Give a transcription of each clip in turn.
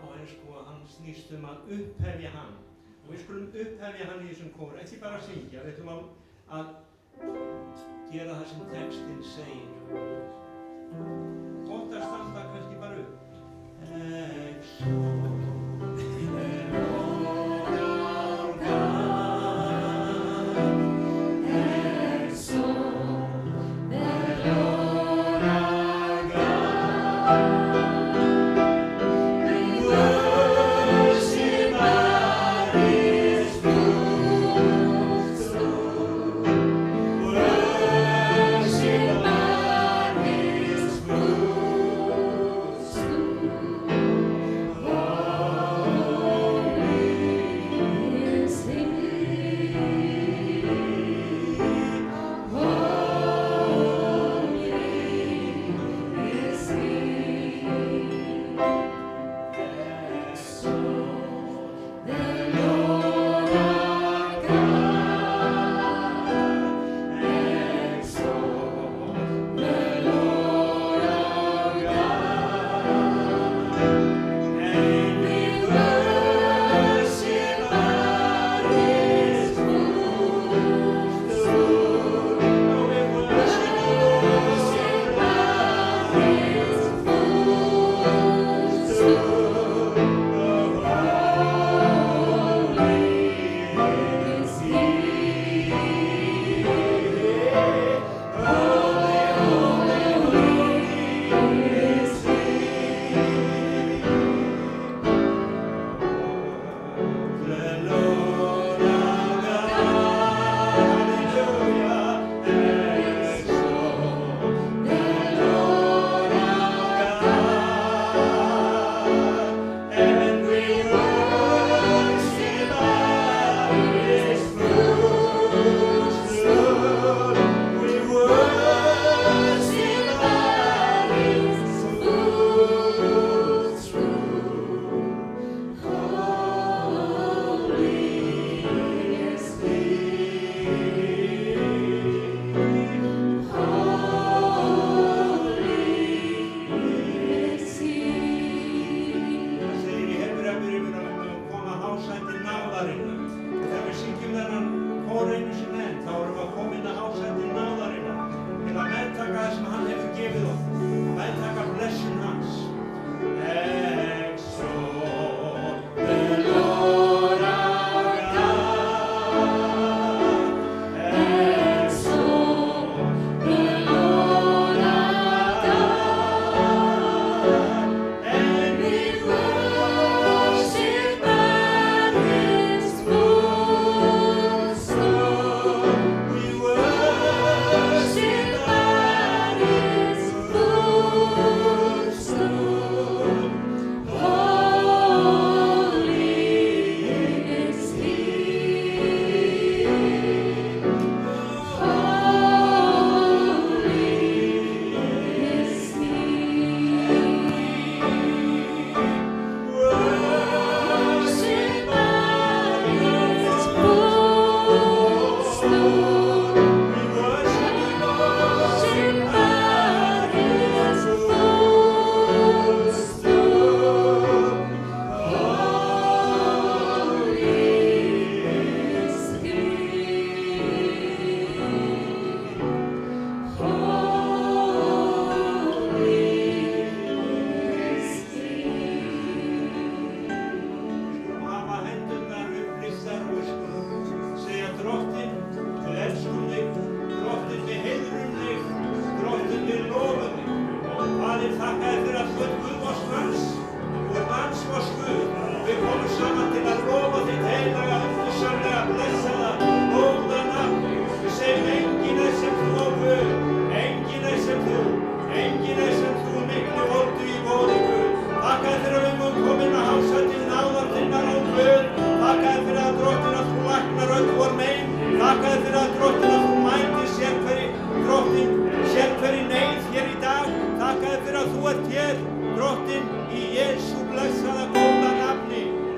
á ensku og hann snýst að upphefja hann. Og við skulum upphefja hann í þessum kór, ekki bara að syngja, við ætlum að gera það sem textinn segir. Gott að standa kannski bara upp.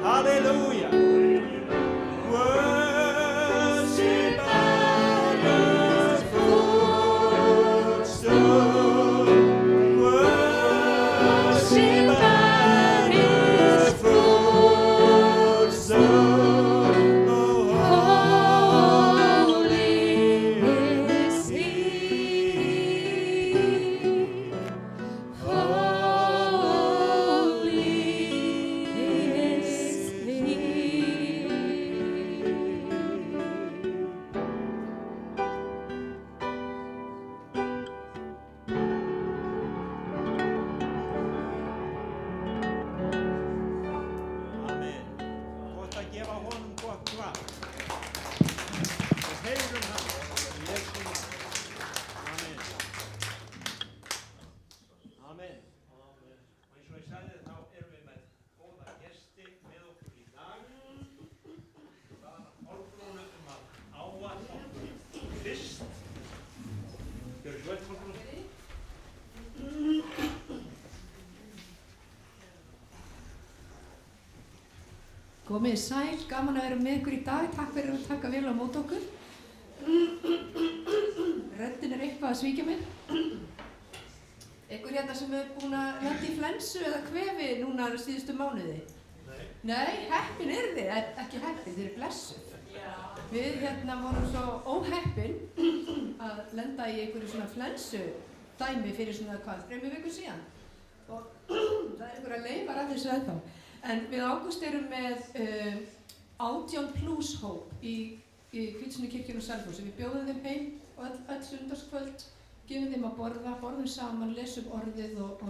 Hallelujah. Worship Komið sæl, gaman að vera með ykkur í dag. Takk fyrir að taka vel á móti okkur. Röddin eitthvað að svíkja mig. Ykkur hérna sem búin að lenda í flensu eða kvefi núna síðustu mánuði? Nei, heppin þið, ekki heppin, þið eru blessuð. Við vorum svo óheppin að lenda í einhverju svona flensu dæmi fyrir svona 3 vikur síðan. Og það ykkur að leifar af þessu ennþá. En við Ágúst erum með 18+ hóp í Hvítsunnukirkjunni á Selfossi. Við bjóðum þeim heim öll sunnudagskvöld, gefum þeim að borðum saman, lesum orðið og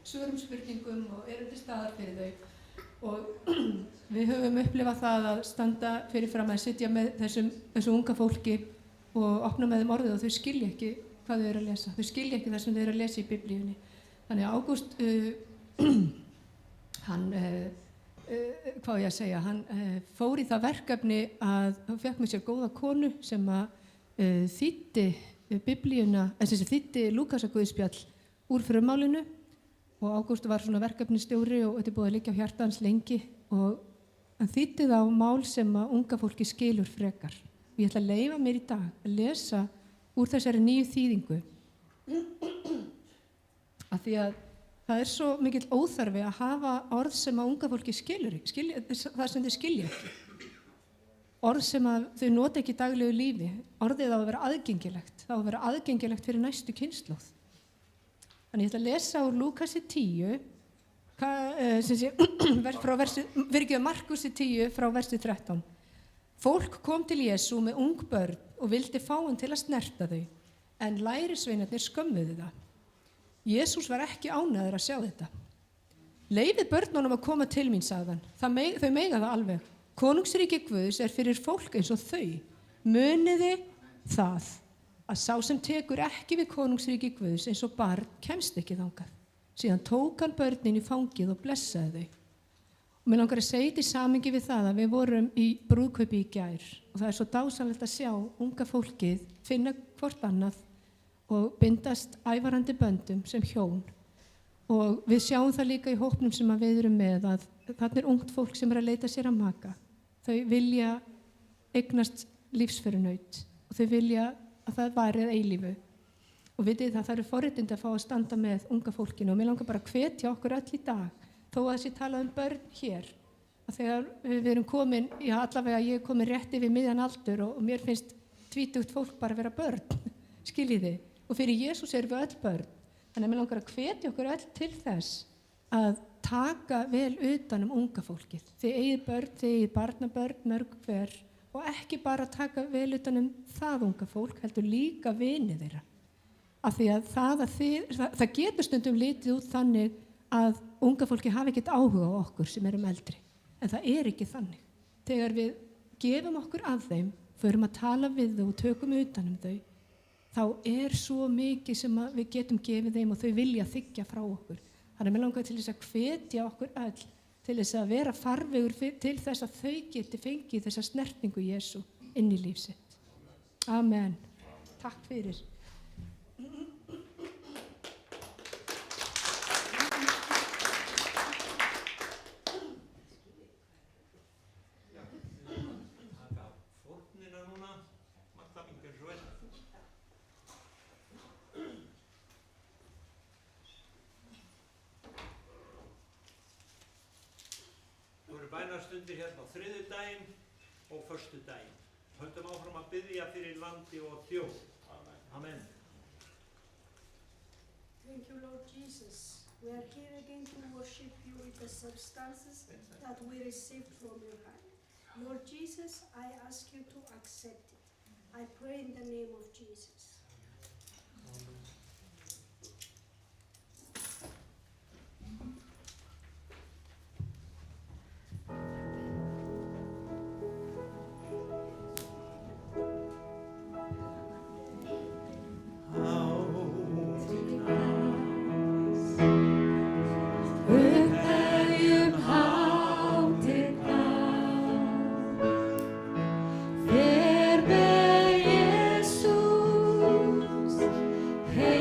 svörum spurningum og erum til staðar fyrir þau. Og við höfum upplifað það að standa fyrir fram að sitja með þessu unga fólki og opna með þeim orðið og þau skilja ekki hvað þau eru að lesa. Þau skilja ekki það sem þau eru að lesa í Biblíunni. Þannig að Ágúst, hann fór í það verkefni að hann fékk með sér góða konu sem að þýddi Biblíuna, þýddi Lúkasarguðspjall úr frummálinu og Ágúst var svona verkefnisstjóri og þetta er búið að liggja á hjarta hans lengi og hann þýddi það á mál sem að unga fólki skilur frekar. Og ég ætla að leyfa mér í dag að lesa úr þessari nýju þýðingu af því að það er svo mikill óþarfi að hafa orð sem að unga fólki skilur það sem þau skilja ekki. Orð sem að þau nota ekki í daglegu lífi. Orðið á að vera aðgengilegt. Það á að vera aðgengilegt fyrir næstu kynslóð. Þannig ég ætla að lesa úr Lúkasi 10, Markusi 10 frá versi 13. Fólk kom til Jesú með ung börn og vildi fá hann til að snerta þau, en lærisveinarnir skömmuðu það. Jesús var ekki ánægður að sjá þetta. Leyfið börnunum að koma til mín, sagði hann. Þau mega það alveg. Konungsríki Guðs er fyrir fólk eins og þau. Muniði það að sá sem tekur ekki við konungsríki Guðs eins og barn kemst ekki þangað. Síðan tók hann börnin í fangið og blessaði þau. Og mér langar að segja þetta í samhengi við það að við vorum í brúðkaupi í gær og það er svo dásamlegt að sjá unga fólkið finna hvort annað og bindast ævarandi böndum sem hjón. Og við sjáum það líka í hópnum sem við erum með að þarna er ungt fólk sem er að leita sér að maka. Þau vilja eignast lífsförunaut og þau vilja að það væri að eilífu. Og vitið það eru forréttindi að fá að standa með unga fólkinu og mér langar bara að hvetja okkur öll í dag, þó að þessi talað um börn hér, að þegar við erum komin, allavega ég er komin rétt yfir miðjan aldur og mér finnst 20 fólk bara vera börn, skiljiði. Og fyrir Jesús erum við öll börn. Þannig að mér langar að hvetja okkur öll til þess að taka vel utan unga fólkið. Þið eigið börn, þið eigið barnabörn, mörg hver og ekki bara taka vel utan það unga fólk, heldur líka vini þeirra. Af því að það getur stundum litið út þannig að unga fólki hafi ekkert áhuga á okkur sem erum eldri. En það er ekki þannig. Þegar við gefum okkur að þeim, förum að tala við þau og tökum utan þau, þá er svo mikið sem við getum gefið þeim og þau vilja þiggja frá okkur. Þannig að mér langar til þess að hvetja okkur öll til þess að vera farvegur til þess að þau geti fengið þessa snertingu Jesú inn í líf sitt. Amen. Takk fyrir. Bænastundir hérna á þriðjudaginn og föstudaginn. Höldum áfram að biðja fyrir landi og þjóð. Amen. Thank you, Lord Jesus. We are here again to worship you with the substances that we received from your hand. Lord Jesus, I ask you to accept it. I pray in the name of Jesus. Hey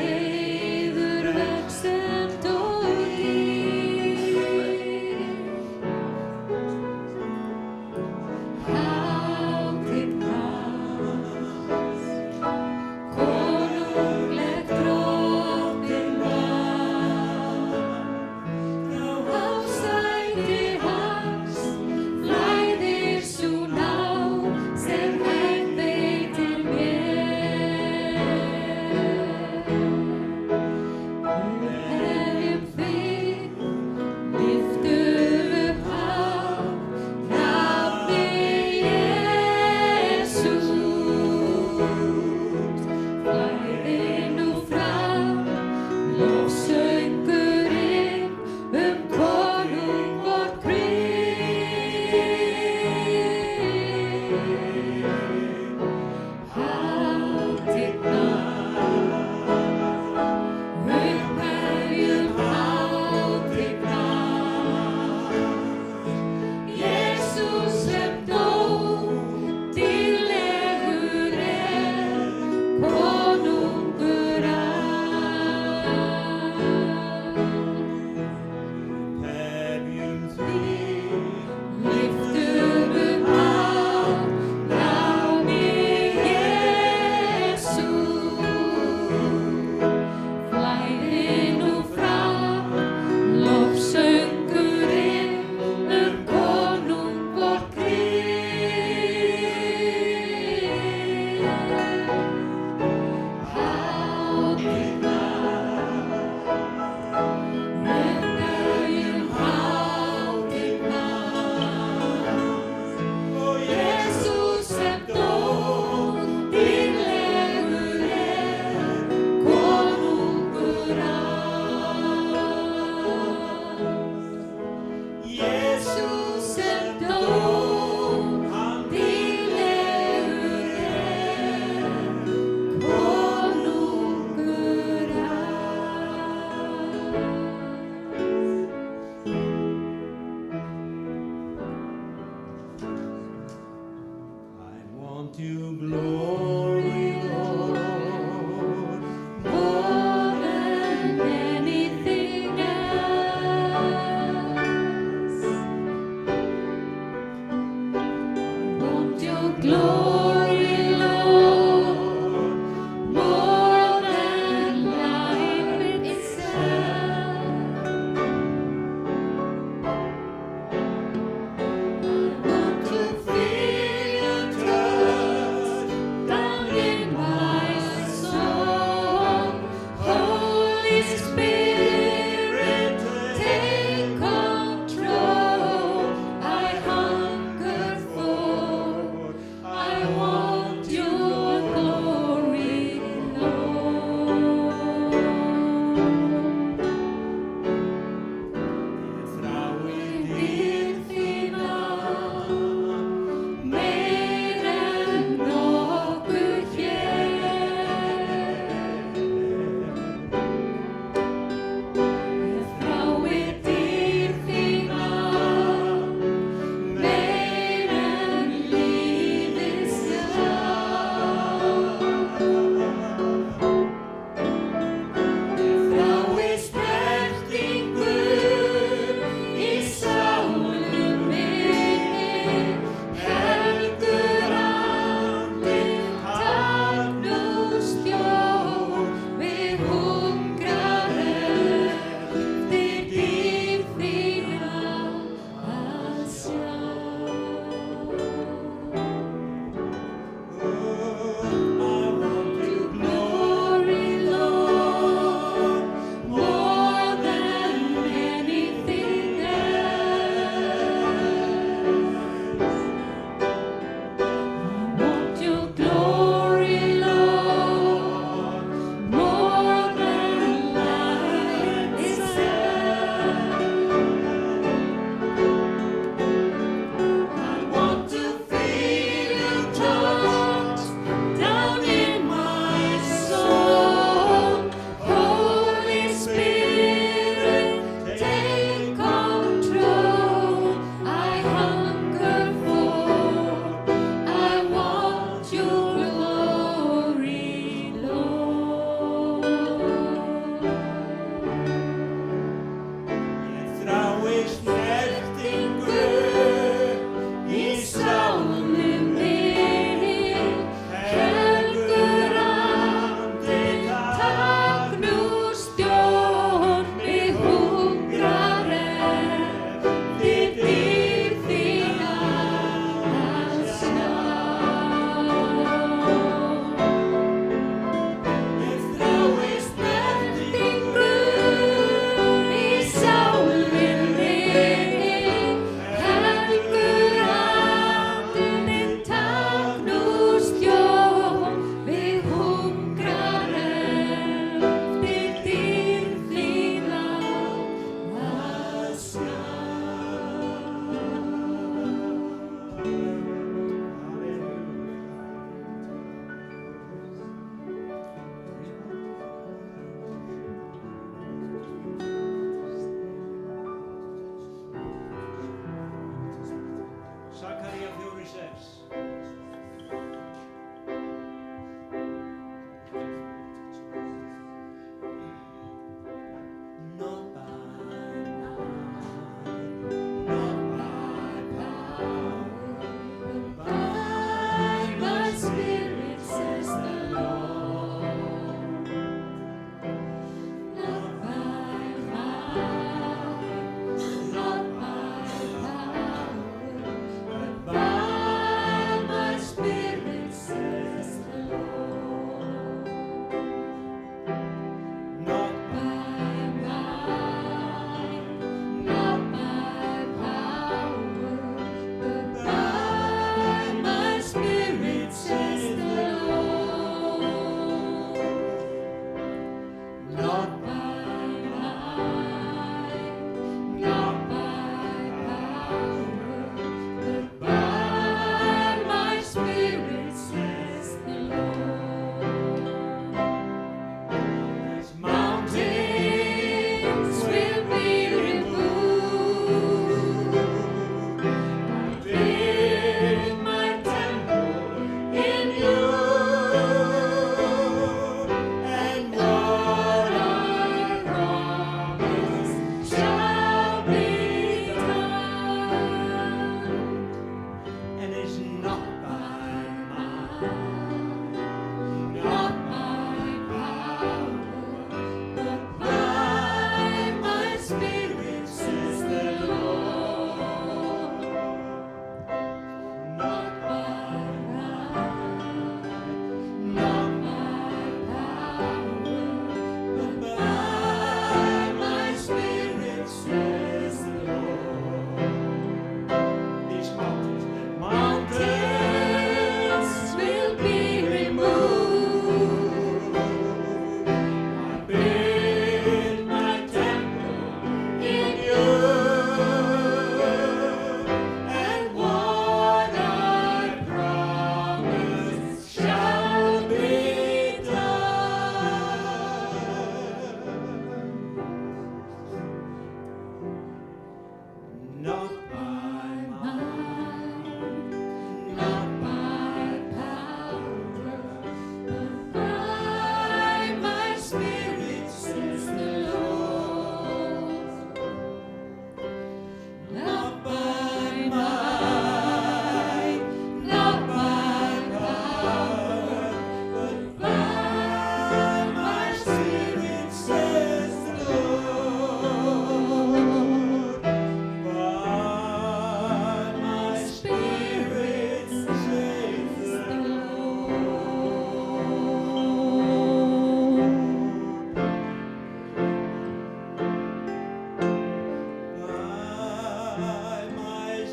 Jesus er dó, andlegur konungur I want you, glory, Lord, more than anything else. Want your glory, Lord, more than life itself. Want to feel your touch down in my soul. Holy Spirit, take control. I hunger for, I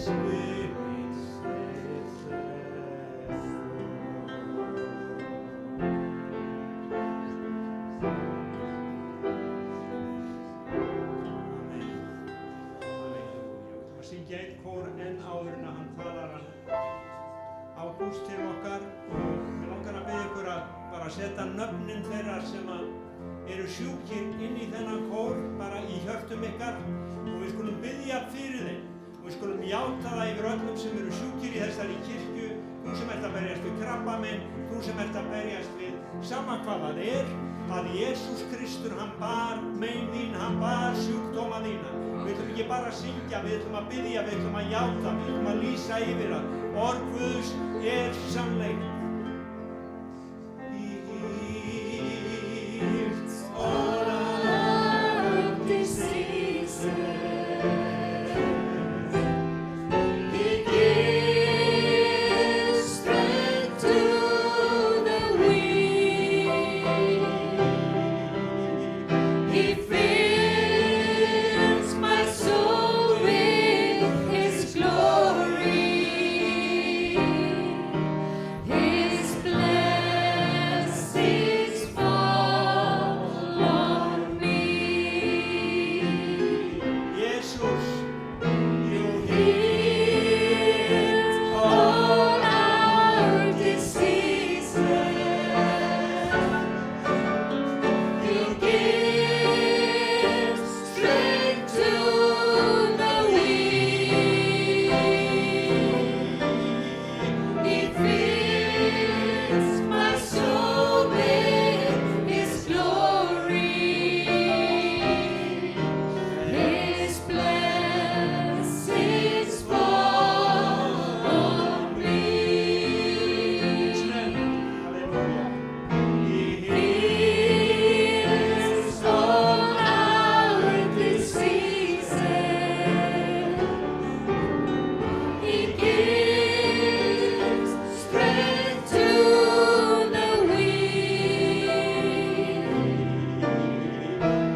Spirit says syngja einn kór enn áður en að hann talar hann Ágúst til okkar og við langar að biðja ykkur að bara setja nöfnin þeirra sem að eru sjúkir inn í þennan kór bara í hjörtum ykkar og við skulum biðja fyrir þeim og við skulum játa það yfir öllum sem eru sjúkir í þessari kirkju, þú sem ert að berjast við krabbamein, þú sem ert að berjast við sama hvað það er, að Jesús Kristur hann bar mein þín, hann bar sjúkdóma þína. Við ætlum ekki bara að syngja, við ætlum að biðja, við ætlum að játa, við ætlum að lýsa yfir að orð Guðs er sannleik. He heals all our diseases. He gives strength to the weak. He fills my soul with His glory. His blessings fall on me. Jesus, you heal all our diseases. You give strength to the weak. He fills my soul with His glory. His blessings fall on me. Hallelujah. He heals all our diseases. He gives strength to the weak.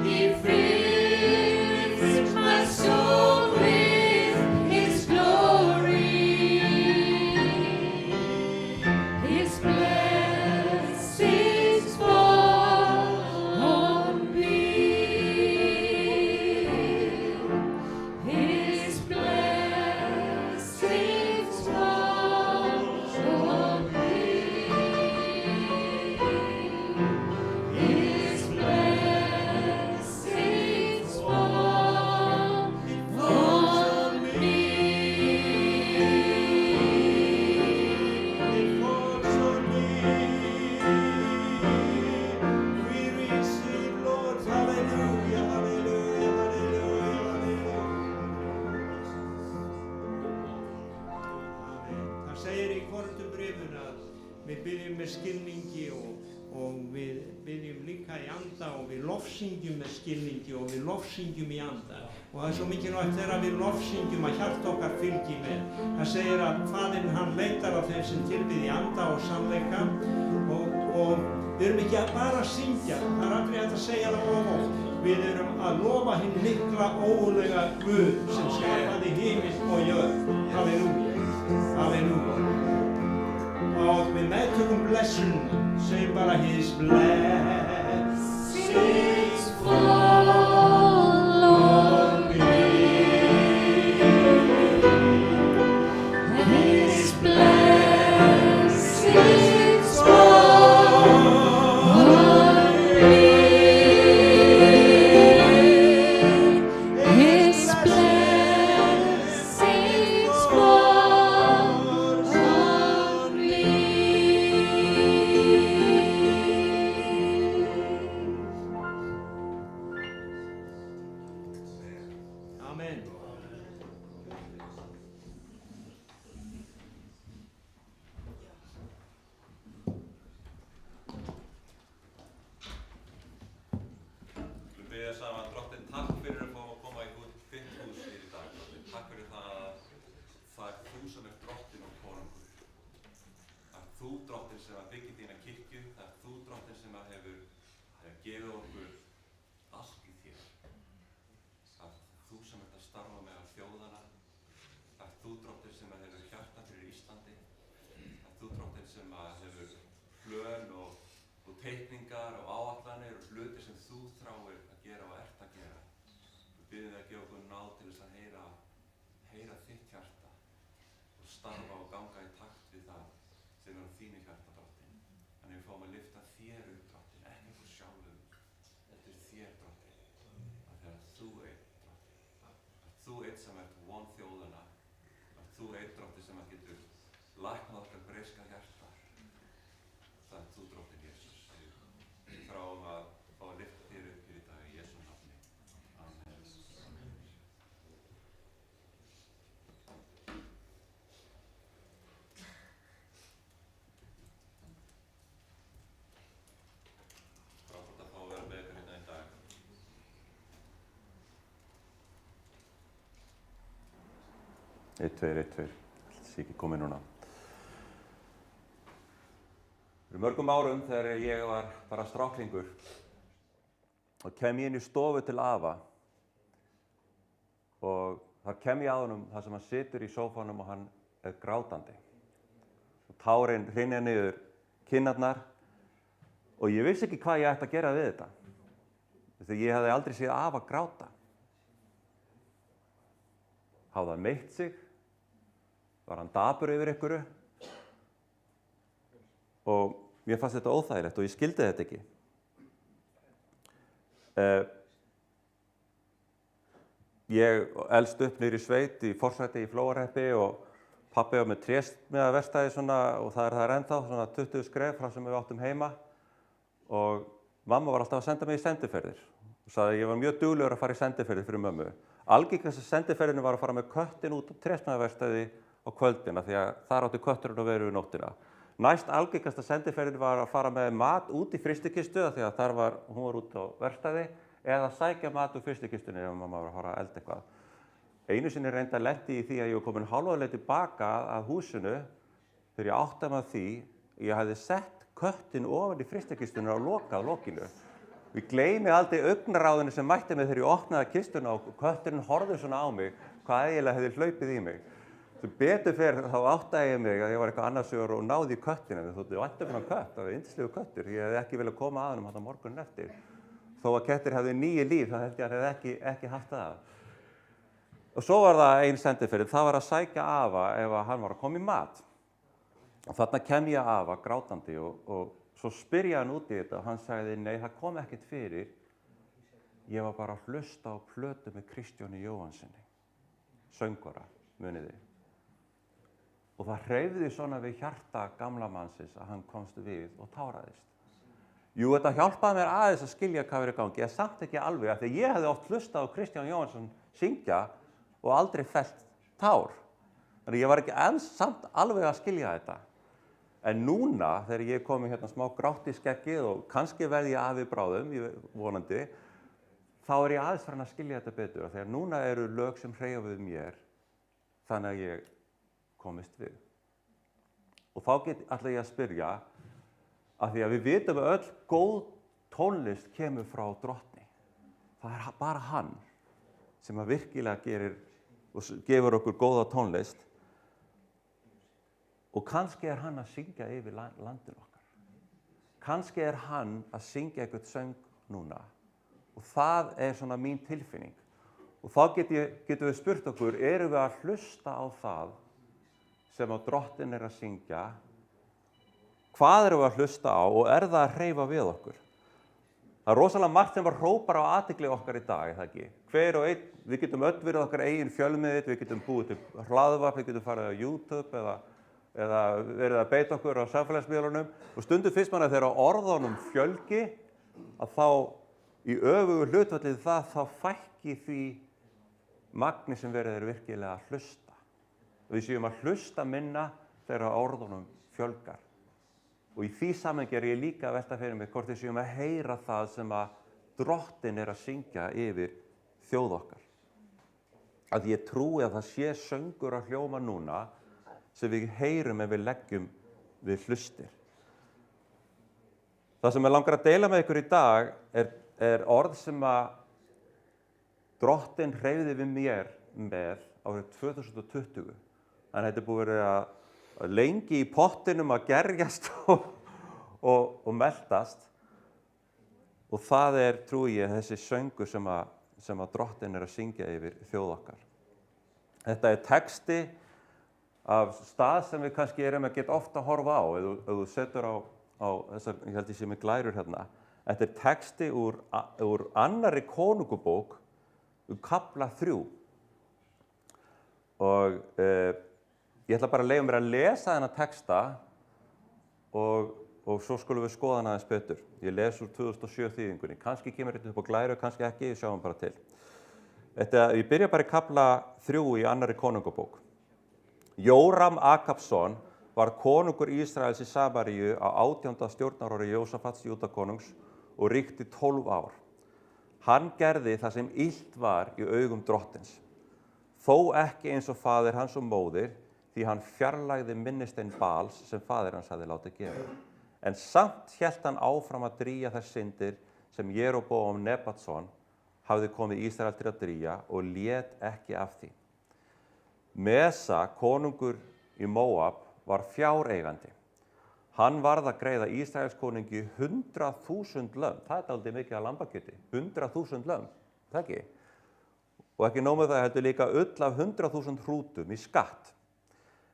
He fills my soul with His glory. His blessings fall on me. His blessings fall on me. His blessings fall on me. It falls on me. We receive, Lord, hallelujah, hallelujah, hallelujah, hallelujah. Amen. Það segir í Korinthubréfinu að við biðjum með skilningi og við biðjum líka í anda og við lofsyngjum með skilningi og við lofsyngjum í anda. Og það er svo mikilvægt þegar við lofsyngjum að hjarta okkar fylgi með. Það segir að Faðirinn hann leitar á þeim sem tilbyði í anda og sannleika og við erum ekki að bara syngja, það er aldrei hægt að segja það of oft. Við erum að lofa hinn mikla ógulega Guð sem skapaði himinn og jörð. Halleluja, halleluja. Og við meðtökum blessunum, segjum bara His blessings fall on me. His blessings fall on me. His blessings fall on me. Amen. Við biðja saman, Drottinn, takk fyrir að fá að koma í þitt hús hér í dag. Drottinn, takk fyrir það að það er þú sem er Drottinn og konungur. Það er þú, Drottinn, sem að byggja þína kirkju. Það er þú, Drottinn, sem að hefur gefið okkur allt í þér. Það er þú sem ert að starfa með þjóðana. Það er þú, sem að hefur plön og teikningar og áætlanir og hluti sem þú þráir að gera og ert að gera. Við biðjum þig að gefa okkur náð til þess að heyra þitt hjarta og starfa og ganga í takt við það sem er á þínu hjarta, Drottinn. Þannig við fáum að lyfta þér upp, Drottinn, ekki okkur sjálfum, heldur þér, Drottinn, að þegar þú einn, Drottinn, að þú einn sem ert von þjóðana, að þú einn, Drottinn, sem að getur læknað okkar breiska hjarta. Það er þú, Drottinn Jesús. Við þráum að fá að lyfta þér upp hér í dag í Jesú nafni. Amen. Frábært að fá að vera með ykkur hérna í dag. Eitt, tveir. Það sé ekki komið núna. Fyrir mörgum árum þegar ég var bara stráklingur og kem ég inn í stofu til afa og þar kem ég að honum þar sem hann situr í sófanum og hann er grátandi. Og tárin hrynja niður kinnarnar og ég vissi ekki hvað ég ætti að gera við þetta. Þegar ég hefði aldrei séð afa gráta. Hafði hann meitt sig? Var hann dapur yfir einhverju? Og mér fannst þetta óþægilegt og ég skildi þetta ekki. Ég elst upp niður í sveit í Forsæti í Flóahreppi og pabbi var með trésmíðaverkstæði svona og það er þar ennþá, svona 20 skref frá sem við áttum heima. Og mamma var alltaf að senda mig í sendiferðir. Og sagði að ég var mjög duglegur að fara í sendiferðir fyrir mömmu. Algengasta sendiferðinu var að fara með köttinn út á trésmíðaverkstæði á kvöldina því að þar átti kötturinn að vera yfir nóttina. Næst algengasta sendiferðin var að fara með mat út í frystikistu því að hún var út á verkstæði eða sækja mat úr frystikistunni ef mamma var að fara að elda eitthvað. Einu sinni reyndar lenti í því að ég var komin hálfa leið tilbaka að húsinu þegar ég áttaði mig á því ég hefði sett köttinn ofan í frystikistunni og lokað lokinu. Ég gleymi aldrei augnaráðinu sem mætti mig þegar ég opnaði kistuna og kötturinn horfði svona á mig hvað eiginlega hefði hlaupið í mig. Sem betur fer þá áttaði ég mig að ég var eitthvað annarsögur og náði í köttinn en þótti væntum hann kött, það var yndislegu köttur. Ég hefði ekki viljað koma að honum þarna morguninn eftir. Þó að kettir hefði 9 líf, þá held ég að hann hefði ekki haft það. Og svo var það ein sendiferð, það var að sækja afa ef hann var að koma í mat. Og þarna kem ég afa grátandi og svo spyr ég hann út í þetta og hann sagði nei, það kom ekkert fyrir. Ég var bara að hlusta á plötu með Kristjáni Jóhannssoni, söngvara, munið þið. Og það hreyfði svona við hjarta gamla mannsins að hann komst við og táraðist. Jú, þetta hjálpaði mér aðeins að skilja hvað verið í gangi, en samt ekki alveg, af því ég hefði oft hlustað á Kristján Jóhannsson syngja og aldrei fellt tár. Þannig ég var ekki samt alveg að skilja þetta. En núna, þegar ég komi hérna smá grátt í skeggið og kannski verði ég af við bráðum, vonandi, þá er ég aðeins farin að skilja þetta betur. Þegar núna eru lög sem hreyfa við mér, þannig að ég komist við. Og þá ætla ég að spyrja, af því að við vitum að öll góð tónlist kemur frá Drottni. Það er bara hann sem að virkilega gerir og gefur okkur góða tónlist. Og kannski er hann að syngja yfir landinu okkar. Kannski er hann að syngja eitthvað söng núna. Og það er svona mín tilfinning. Og þá getum við spurt okkur, erum við að hlusta á það sem að Drottinn er að syngja? Hvað erum við að hlusta á og er það að hreyfa við okkur? Það er rosalega margt sem hrópar á athygli okkar í dag, er það ekki? Hver og einn, við getum öll verið okkar eigin fjölmiðill, við getum búið til hlaðvarp, við getum farið á YouTube eða verið að beita okkur á samfélagsmiðlunum. Og stundum finnst manni þegar orðunum fjölgi, að þá í öfugu hlutfallið það, þá fækki því magni sem verið er virkilega að hlusta. Við séum að hlusta minna þegar orðunum fjölgar. Og í því samhengi er ég líka að velta fyrir mig hvort við séum að heyra það sem að Drottinn er að syngja yfir þjóð okkar. Að ég trúi að það sé söngur að hljóma núna sem við heyrum ef við leggjum við hlustir. Það sem ég langar að deila með ykkur í dag er orð sem að Drottinn hreyfði við mér með árið 2020. En þetta er búið að lengi í pottinum að gerjast og meltast. Og það trúi ég, þessi söngur sem að Drottinn að syngja yfir þjóð okkar. Þetta texti af stað sem við kannski erum að geta ofta að horfa á, ef þú setur á þessar, ég held ég sé með glærur hérna. Þetta texti úr annarri konungubók, kafla 3. Og ég ætla bara að leyfa mér að lesa þennan texta og svo skulum við skoða hann aðeins betur. Ég les úr 2007 þýðingunni. Kannski kemur þetta upp á glæru, kannski ekki, við sjáum bara til. Ég byrja bara í kafla 3 í annarri konungabók. Jóram Akabsson var konungur Ísraels í Samaríu á 18. stjórnarári Jósafats Júdakonungs og ríkti 12 ár. Hann gerði það sem illt var í augum Drottins. Þó ekki eins og faðir hans og móðir, því hann fjarlægði minnistein Bals sem faðir hans hafði látið gera. En samt hélt hann áfram að drýja þær syndir sem Jeroboam Nebatsson hafði komið Ísrael til að drýja og lét ekki af því. Mesa, konungur í Móab, var fjáreigandi. Hann varð að greiða Ísraels konungi 100.000 lömb. Það dálítið mikið af lambakjöti. 100.000 lömb, það ekki? Og ekki nóg með það heldur líka ull af 100.000 hrútum í skatt.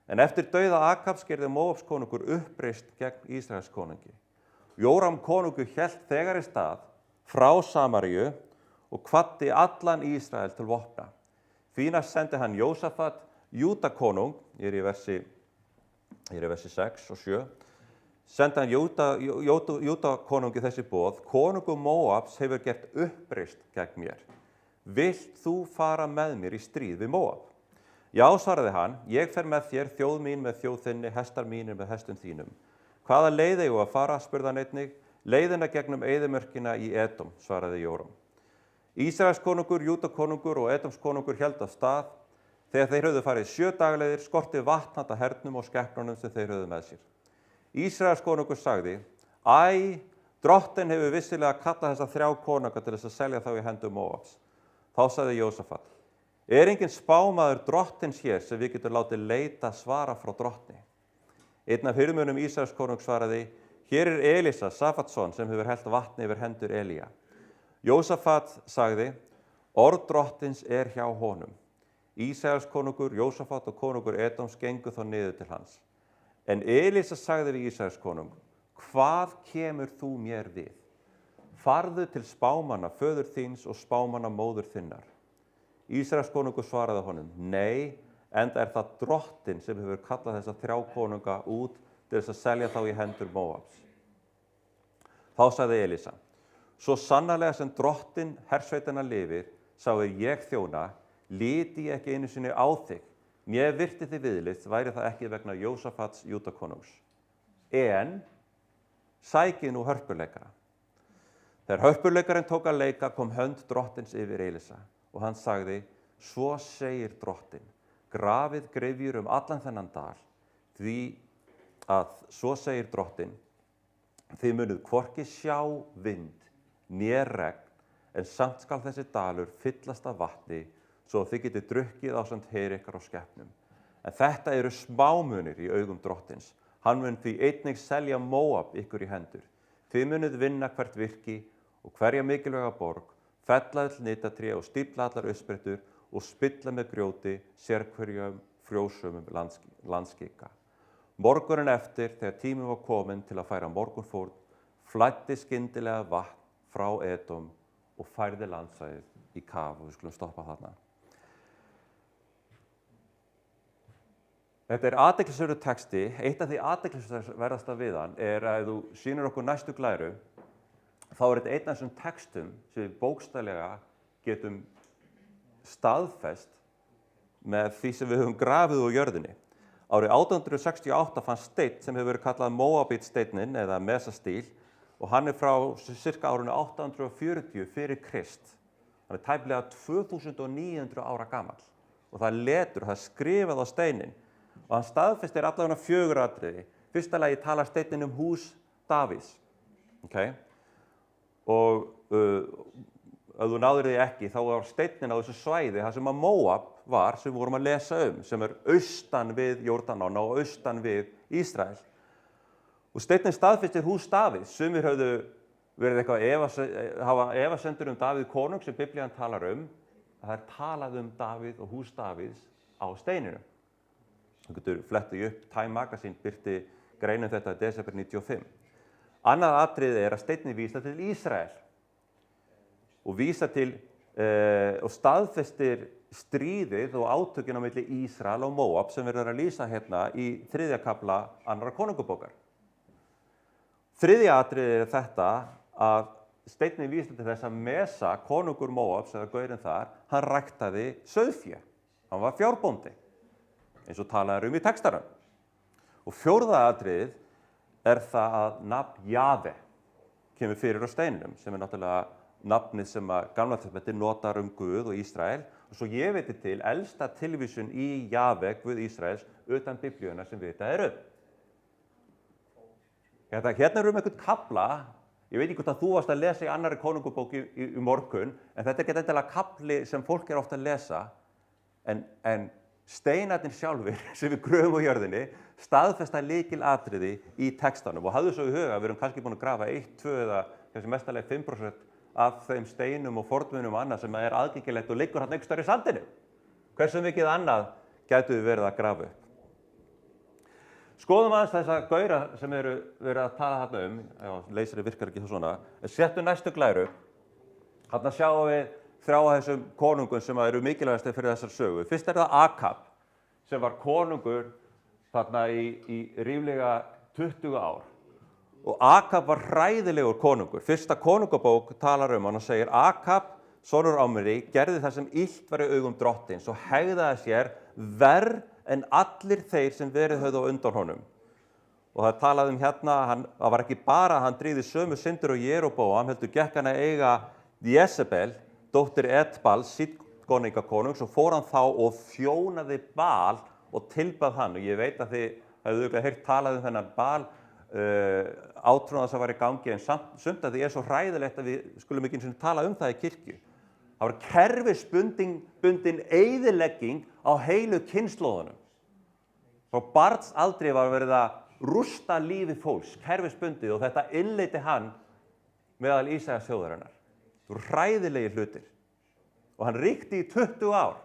En eftir dauða Akabs gerði Móabs konungur uppreisn gegn Ísraels konungi. Jóram konungur hélt þegar í stað frá Samaríu og kvaddi allan Ísrael til vopna. Því næst sendi hann Jósafat, Júdakonung, ég er í versi 6 og 7, sendi hann Júdakonungi þessi boð: konungur Móabs hefur gert uppreisn gegn mér. Vilt þú fara með mér í stríð við Móab? Já, svaraði hann, ég fer með þér, þjóð mín með þjóð þinni, hestar mínir með hestum þínum. Hvaða leið eigum við að fara, spurði hann einnig. Leiðina gegnum eyðimörkina í Edom, svaraði Jóram. Ísraels konungur, Júdakonungur og Edoms konungur héldu af stað. Þegar þeir höfðu farið 7 dagleiðir, skorti vatn handa hernum og skepnunum sem þeir höfðu með sér. Ísraels konungur sagði: Æ, Drottinn hefur vissilega kallað þessa 3 konunga til þess að selja þá í hendur Móabs. Þá sagði Jósafat: enginn spámaður Drottins hér sem við getum látið leita svara frá Drottni? Einn af hirðmönnum Ísraels konungs svaraði: hér Elísa, Safatsson, sem hefur hellt vatni yfir hendur Elía. Jósafat sagði: orð Drottins hjá honum. Ísraels konungur, Jósafat og konungur Edoms gengu þá niður til hans. En Elísa sagði við Ísraels konung: hvað kemur þú mér við? Farðu til spámanna föður þíns og spámanna móður þinnar. Ísraels konungur svaraði honum: nei, enda það Drottinn sem hefur kallað þessa 3 konunga út til þess að selja þá í hendur Móabs. Þá sagði Elísa: svo sannarlega sem Drottinn hersveitanna lifir, sá ég þjóna, liti ég ekki einu sinni á þig, né virti þig viðlits, væri það ekki vegna Jósafats Júdakonungs. En sækið nú hörpuleikara. Þegar hörpuleikarinn tók að leika, kom hönd Drottins yfir Elísa og hann sagði: svo segir Drottinn, grafið gryfjur allan þennan dal, því að svo segir Drottinn, þið munuð hvorki sjá vind né regn, en samt skal þessi dalur fyllast af vatni, svo þið getið drukkið ásamt heyri ykkar á skepnum. En þetta eru smámunir í augum Drottins. Hann mun því einnig selja Móab ykkur í hendur. Þið munuð vinna hvert virki og hverja mikilvæga borg, fella öll nytatré og stífla allar uppsprettur og spilla með grjóti sérhverjum frjósömum landskika. Morgunin eftir, þegar tíminn var kominn til að færa morgunfórn, flæddi skyndilega vatn frá Edom og færði landsvæðið í kaf. Og við skulum stoppa þarna. Þetta athyglisverður texti. Eitt af því athyglisverðasta við hann að ef þú sýnir okkur næstu glæru, þá þetta einn af þessum textum sem við bókstaflega getum staðfest með því sem við höfum grafið úr jörðinni. Árið 1868 fannst steinn sem hefur verið kallað Móabít-steinninn eða Mesastíl og hann frá cirka árinu 840 fyrir Krist. Hann tæplega 2900 ára gamall og það letur, það skrifað á steininn. Og hann staðfestir allavega 4 atriði. Fyrsta lagi talar steinninn hús Davíðs. Okay? Og ef þú náðir því ekki, þá var steinninn á þessu svæði, það sem að Móab var, sem við vorum að lesa sem austan við Jórdanána og austan við Ísrael. Og steinninn staðfestir hús Davíðs. Sumir höfðu verið hafa efasemdir Davíð konung sem Biblían talar að það talað Davíð og hús Davíðs á steininum. Þú getur flettið upp, Time Magazine birti grein þetta í desember 95. Annað atriði að steinninn vísar til Ísrael og vísar til og staðfestir stríðið og átökin á milli Ísrael og Móab sem verður að lýsa hérna í 3. kafla 2. konungabókar. 3. atriði þetta að steinninn vísar til þess að Mesa, konungur Móabs eða gaurinn þar, hann ræktaði sauðfé. Hann var fjárbóndi, eins og talaður í textanum. Og 4. atriðið það að nafn Jave kemur fyrir á steininum, sem náttúrulega nafnið sem að Gamla testamentir notar Guð og Ísrael. Og svo ég veit til elsta tilvísun í Jave, Guð Ísraels, utan Biblíuna sem vitað Hérna einhvern kafla, ég veit ekki hvort að þú varst að lesa í 2. konungabók í morgun, en þetta ekki endilega kafli sem fólk ofta að lesa, en steinarnir sjálfir sem við gröfum á jörðinni staðfesta lykilatriði í textanum. Og hafðu svo í huga, við erum kannski búin að grafa 1, 2 eða kannski mestalega 5% af þeim steinum og fornmunum og annað sem aðgengilegt og liggur hann einhvers staðar í sandinu. Hversu mikið annað gætu við verið að grafa upp? Skoðum aðeins þessa gaura sem verið að tala þarna leysari virkar ekki svona. Settu næstu glæru. Þarna sjáum við 3 af þessum konungum sem eru mikilvægastir fyrir þessar sögu. Fyrst það Akab, sem var konungur þarna í ríflega 20 ár. Og Akab var hræðilegur konungur. 1. konungabók talar hann og segir Akab, sonur Omri, gerði það sem illt var í augum drottins og hegðaði sér verr en allir þeir sem verið höfðu á undan honum. Og það talaði hérna, það var ekki bara að hann dríði sömu syndir og Jeróboam, heldur gekk hann að eiga Jezebel, dóttir Etbal, síðkonungakonungs, og fór hann þá og þjónaði Bal og tilbað hann. Og ég veit að þið hefðu heyrt talað þennan Bal, átrúnaðar sem var í gangi, en sumt að því svo hræðilegt að við skulum ekki tala það í kirkju. Það var kerfisbundin eyðilegging á heilu kynslóðunum. Frá barnsaldri var verið að rústa lífi fólks, kerfisbundið, og þetta innleiddi hann meðal Ísraels þjóðarinnar. Það voru hræðilegir hlutir. Og hann ríkti í 20 ár.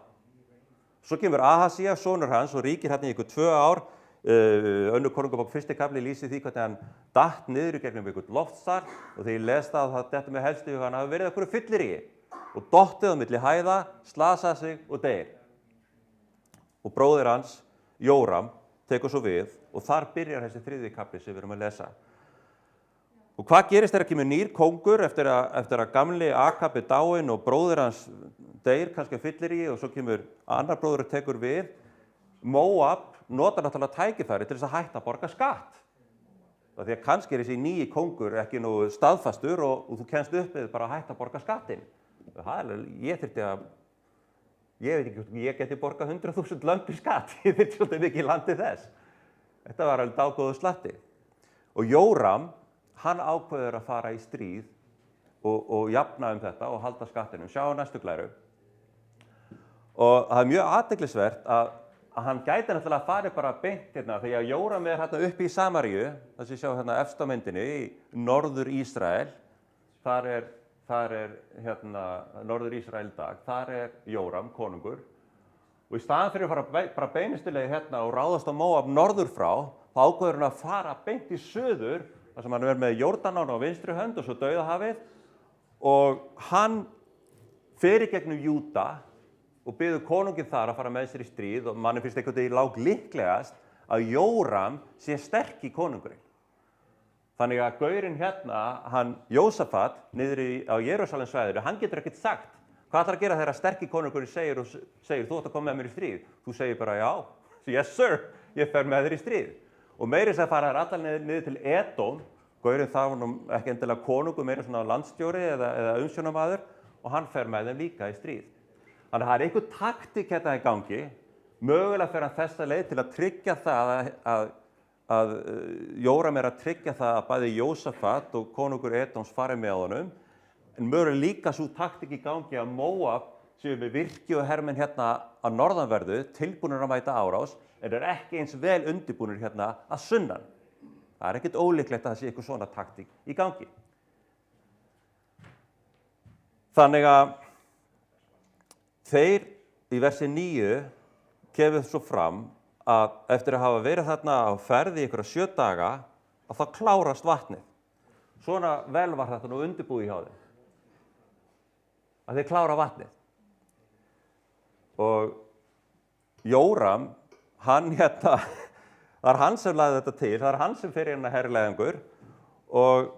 Svo kemur Ahasía, sonur hans, og ríkir hérna í 2 ár. 2. konungabók 1. kafli lýsir því hvernig hann datt niður í gegnum einhvern loftsal, og þegar ég les það þetta með helstu hann hafi verið einhverju fylliríi og dottið á milli hæða, slasaði sig og deyr. Og bróðir hans, Jóram, tekur svo við og þar byrjar þessi 3. kafli sem við erum að lesa. Og hvað gerist þegar kemur nýr kóngur eftir að gamli Akab dáinn og bróðir hans deyr kannski fylliríi, og svo kemur annar bróður og tekur við. Móab notar náttúrulega tækifæri til þess að hætta að borga skatt. Því að kannski þessi nýji kóngur ekki nú staðfastur og þú kemst upp við bara að hætta að borga skattinn. Ég veit ekki, ég geti borgað 100.000 lömb í skatt. Ég þyrfti svolítið mikið í landi þess. Þetta var alveg dágóðu slatti. Og Jóram, hann ákveður að fara í stríð og jafna þetta og halda skattinum. Sjá næstu glæru. Og það mjög athyglisvert að hann gæti náttúrulega að fara bara beint hérna, því að Jóram hérna uppi í Samaríu, það sem sjá hérna efst á myndinni, í norður Ísrael, þar er hérna norður Ísrael í dag, þar er Jóram, konungur, og í staðan fyrir að fara bara beinustilega hérna og ráðast á Móab norður frá, þá ákveður hann að fara beint í suður, þar sem hann er með Jórdanána á vinstri hönd og svo Dauðahafið, og hann fer í gegnum Júda og biður konunginn þar að fara með sér í stríð, og manni finnst einhvern veginn lág líklegast að Jóram sé sterk í konungurinn. Þannig að gaurinn hérna, hann Jósafat, niður á Jerúsalem svæðinu, hann getur ekkert sagt hvað ætlar að gera þegar sterki konungurinn segir, þú átt að koma með mér í stríð. Þú segir bara já, yes sir, ég fer með þér í stríð. Og meiri þess að fara þær allar niður til Edom, gaurinn þar var nú ekki endilega konungur, meiri svona landstjóri eða umsjónarmaður, og hann fer með þeim líka í stríð. Þannig að það einhver taktík hérna í gangi, mögulega fer hann þessa leið til að tryggja það að Jóram að tryggja það að bæði Jósafat og konungur Edoms fari með honum, en mögulega líka svo taktik í gangi að Móab séu með virki og hermenn hérna að norðanverðu, tilbúnir að mæta árás, en er ekki eins vel undirbúnir hérna að sunnan. Það er ekkert ólíklegt að það sé eitthvað svona taktik í gangi. Þannig að þeir í versi 9 kemur svo fram að eftir að hafa verið þarna á ferði í einhverja 7 daga, að það klárast vatnið. Svona vel var þetta nú undirbúið hjá þeim. Að þeir klára vatnið. Og Jóram, hann hérna, það er hann sem lagði þetta til, það er hann sem fer hérna herrleiðangur og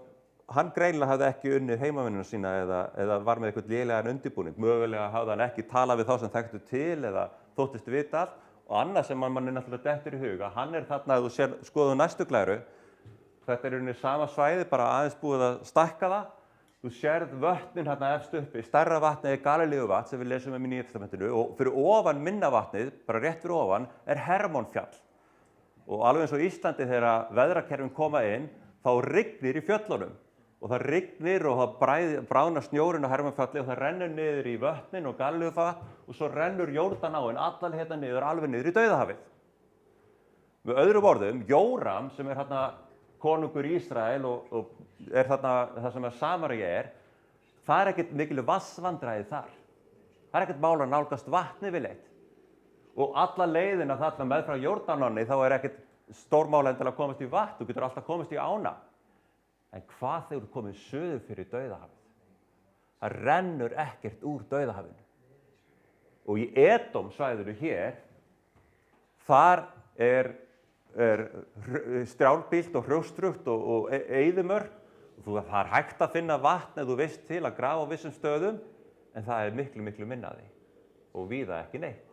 hann greinilega hafði ekki unnið heimavinnuna sína eða var með eitthvað lélegan undirbúning. Mögulega hafði hann ekki talað við þá sem þekktu til eða þóttist vita allt. Og annað sem manni náttúrulega dettur í huga, hann er þarna, ef þú skoðu næstu glæru, þetta er unni sama svæði, bara aðeins búið að stækka það. Þú sérð vötnin hérna efst uppi, stærra vatnið er Galileuvatn sem við lesum í Nýja testamentinu og fyrir ofan minna vatnið, bara rétt fyrir ofan, er Hermonfjall. Og alveg eins og Íslandi þegar veðrakerfin koma inn, þá rignir í fjöllunum. Og það rignir og það bráðnar snjórinn á Hermonfjalli og það rennur niður í vötnin og Galileuvatn og svo rennur Jórdanáin allar hérna niður, alveg niður í Dauðahafið. Með öðrum orðum, Jóram sem er hérna konungur Ísrael og er þarna það sem Samaría það er ekkert mikil vatnsvandræði þar. Það er ekkert mál að nálgast vatni við leitt. Og alla leiðina þarna með frá Jórdanánni þá er ekkert stórmál endilega að komast í vatn, þú getur alltaf komast í ána. En hvað þegar þú komið suður fyrir Dauðahafið? Það rennur ekkert úr Dauðahafinu. Og í Edom svæðinu hér, þar er strjálbýlt og hrjóstrugt og eyðimörk. Það er hægt að finna vatn ef þú veist til að grafa á vissum stöðum, en það er miklu, miklu minna af því. Og víða ekki neitt.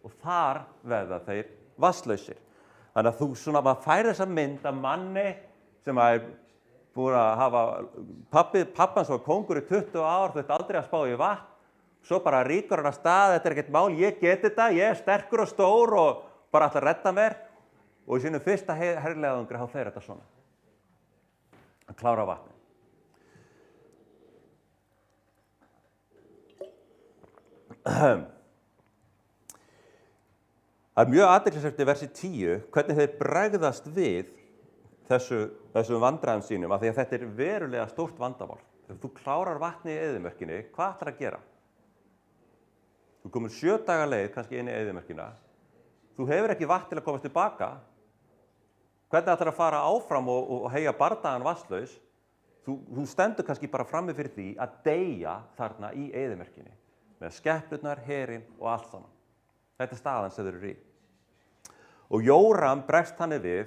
Og þar verða þeir vatnslausir. Þannig að þú svona maður fær þessa mynd af manni sem er búin að hafa, pappans var kóngur í 20 ár, þú ert aldrei að spá í vatn, svo bara ríkur hann að stað, þetta er ekkert mál, ég get þetta, ég er sterkur og stór og bara ætla að redda mér. Og í sínum fyrsta herrleiðangri þá fer þetta svona. Að klára vatnið. Það er mjög athyglisvert í versi 10 hvernig þeir bregðast við þessum vandræðum sínum, af því að þetta er verulega stórt vandamál. Ef þú klárar vatni í eyðimörkinni, hvað ætlar að gera? Þú komur 7 daga leið kannski inn í eyðimörkina, þú hefur ekki vatn til að komast tilbaka, hvernig ætlar að fara áfram og heyja bardagan vatnslaus? Þú stendur kannski bara frammi fyrir því að deyja þarna í eyðimörkinni, með skepnurnar, herinn og allt saman. Þetta er staðan sem þeir eru í. Og Jóram bregst þannig við